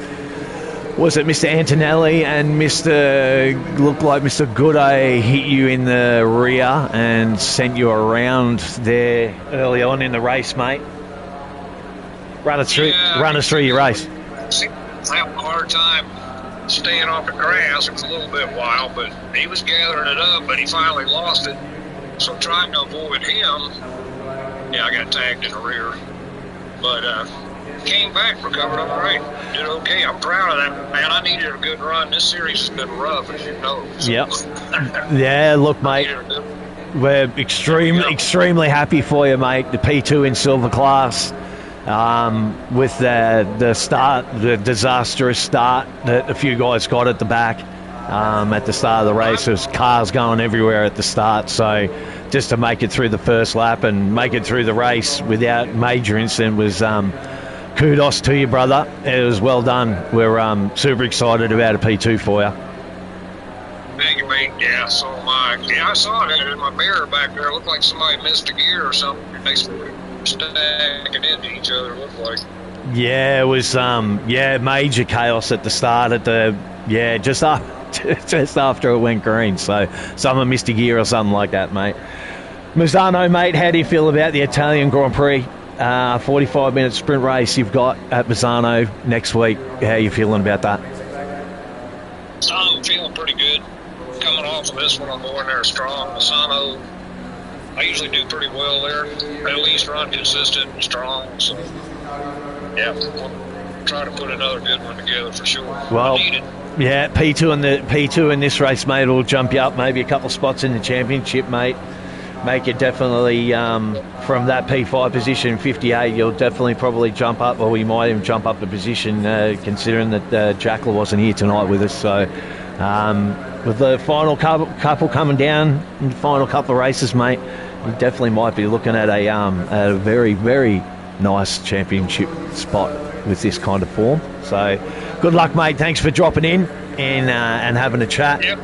Speaker 1: was it Mr. Antonelli and looked like Mr. Gooday hit you in the rear and sent you around there early on in the race, mate. Run us through your race.
Speaker 5: I have a hard time staying off the grass. It was a little bit wild, but he was gathering it up, but he finally lost it. So trying to avoid him, I got tagged in the rear. But came back, recovered all right, did okay. I'm proud of that, man. I needed a good run. This series has been rough, as you know. So.
Speaker 1: Yep. Yeah, look, mate, we're extremely happy for you, mate. The P2 in silver class, with the disastrous start that a few guys got at the back at the start of the race. There's cars going everywhere at the start, so just to make it through the first lap and make it through the race without major incident was kudos to you, brother. It was well done. We're super excited about a P2 for you.
Speaker 5: Thank you, mate. Yeah, so am I. Yeah, I saw it in my mirror back there. It looked like somebody missed a gear or something. They stacking into each other, it looked like. Yeah,
Speaker 1: it was major chaos at the start just after it went green. So someone missed a gear or something like that, mate. Mazzano, mate, how do you feel about the Italian Grand Prix? 45-minute sprint race you've got at Mazzano next week. How are you feeling about that?
Speaker 5: I'm feeling pretty good. Coming off of this one, I'm going there strong. Mazzano, I usually do pretty well there. At least run consistent and strong. So, we'll try to put another good one together for sure.
Speaker 1: Well, yeah, P2 in this race, mate, will jump you up maybe a couple spots in the championship, mate. Make it definitely from that P5 position, 58, you'll definitely probably jump up, or you might even jump up the position, considering that Jackler wasn't here tonight with us. So with the final couple coming down, in the final couple of races, mate, you definitely might be looking at a very, very nice championship spot with this kind of form. So good luck, mate. Thanks for dropping in and having a chat.
Speaker 5: Yep.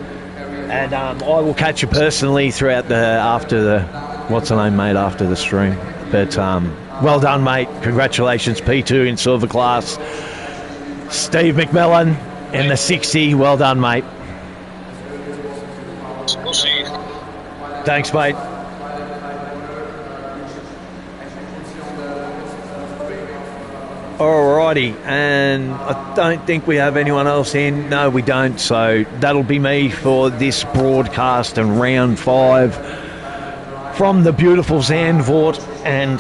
Speaker 1: And I will catch you personally throughout after the stream. But well done, mate. Congratulations, P2 in silver class. Steve McMillan in the 60. Well done, mate.
Speaker 5: We'll see you.
Speaker 1: Thanks, mate. Alrighty, and I don't think we have anyone else in. No, we don't. So that'll be me for this broadcast and round 5 from the beautiful Zandvoort and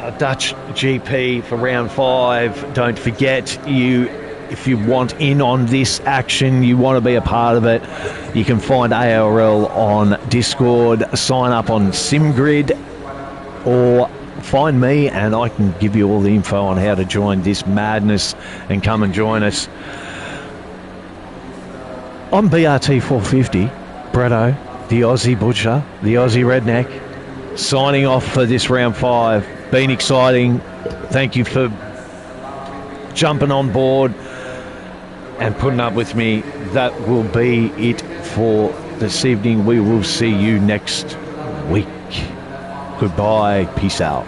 Speaker 1: our Dutch GP for round 5. Don't forget, if you want in on this action, you want to be a part of it, you can find ARL on Discord, sign up on SimGrid, or find me and I can give you all the info on how to join this madness and come and join us. I'm BRT 450, Bretto, the Aussie Butcher, the Aussie Redneck, signing off for this round 5. Been exciting. Thank you for jumping on board and putting up with me. That will be it for this evening. We will see you next week. Goodbye. Peace out.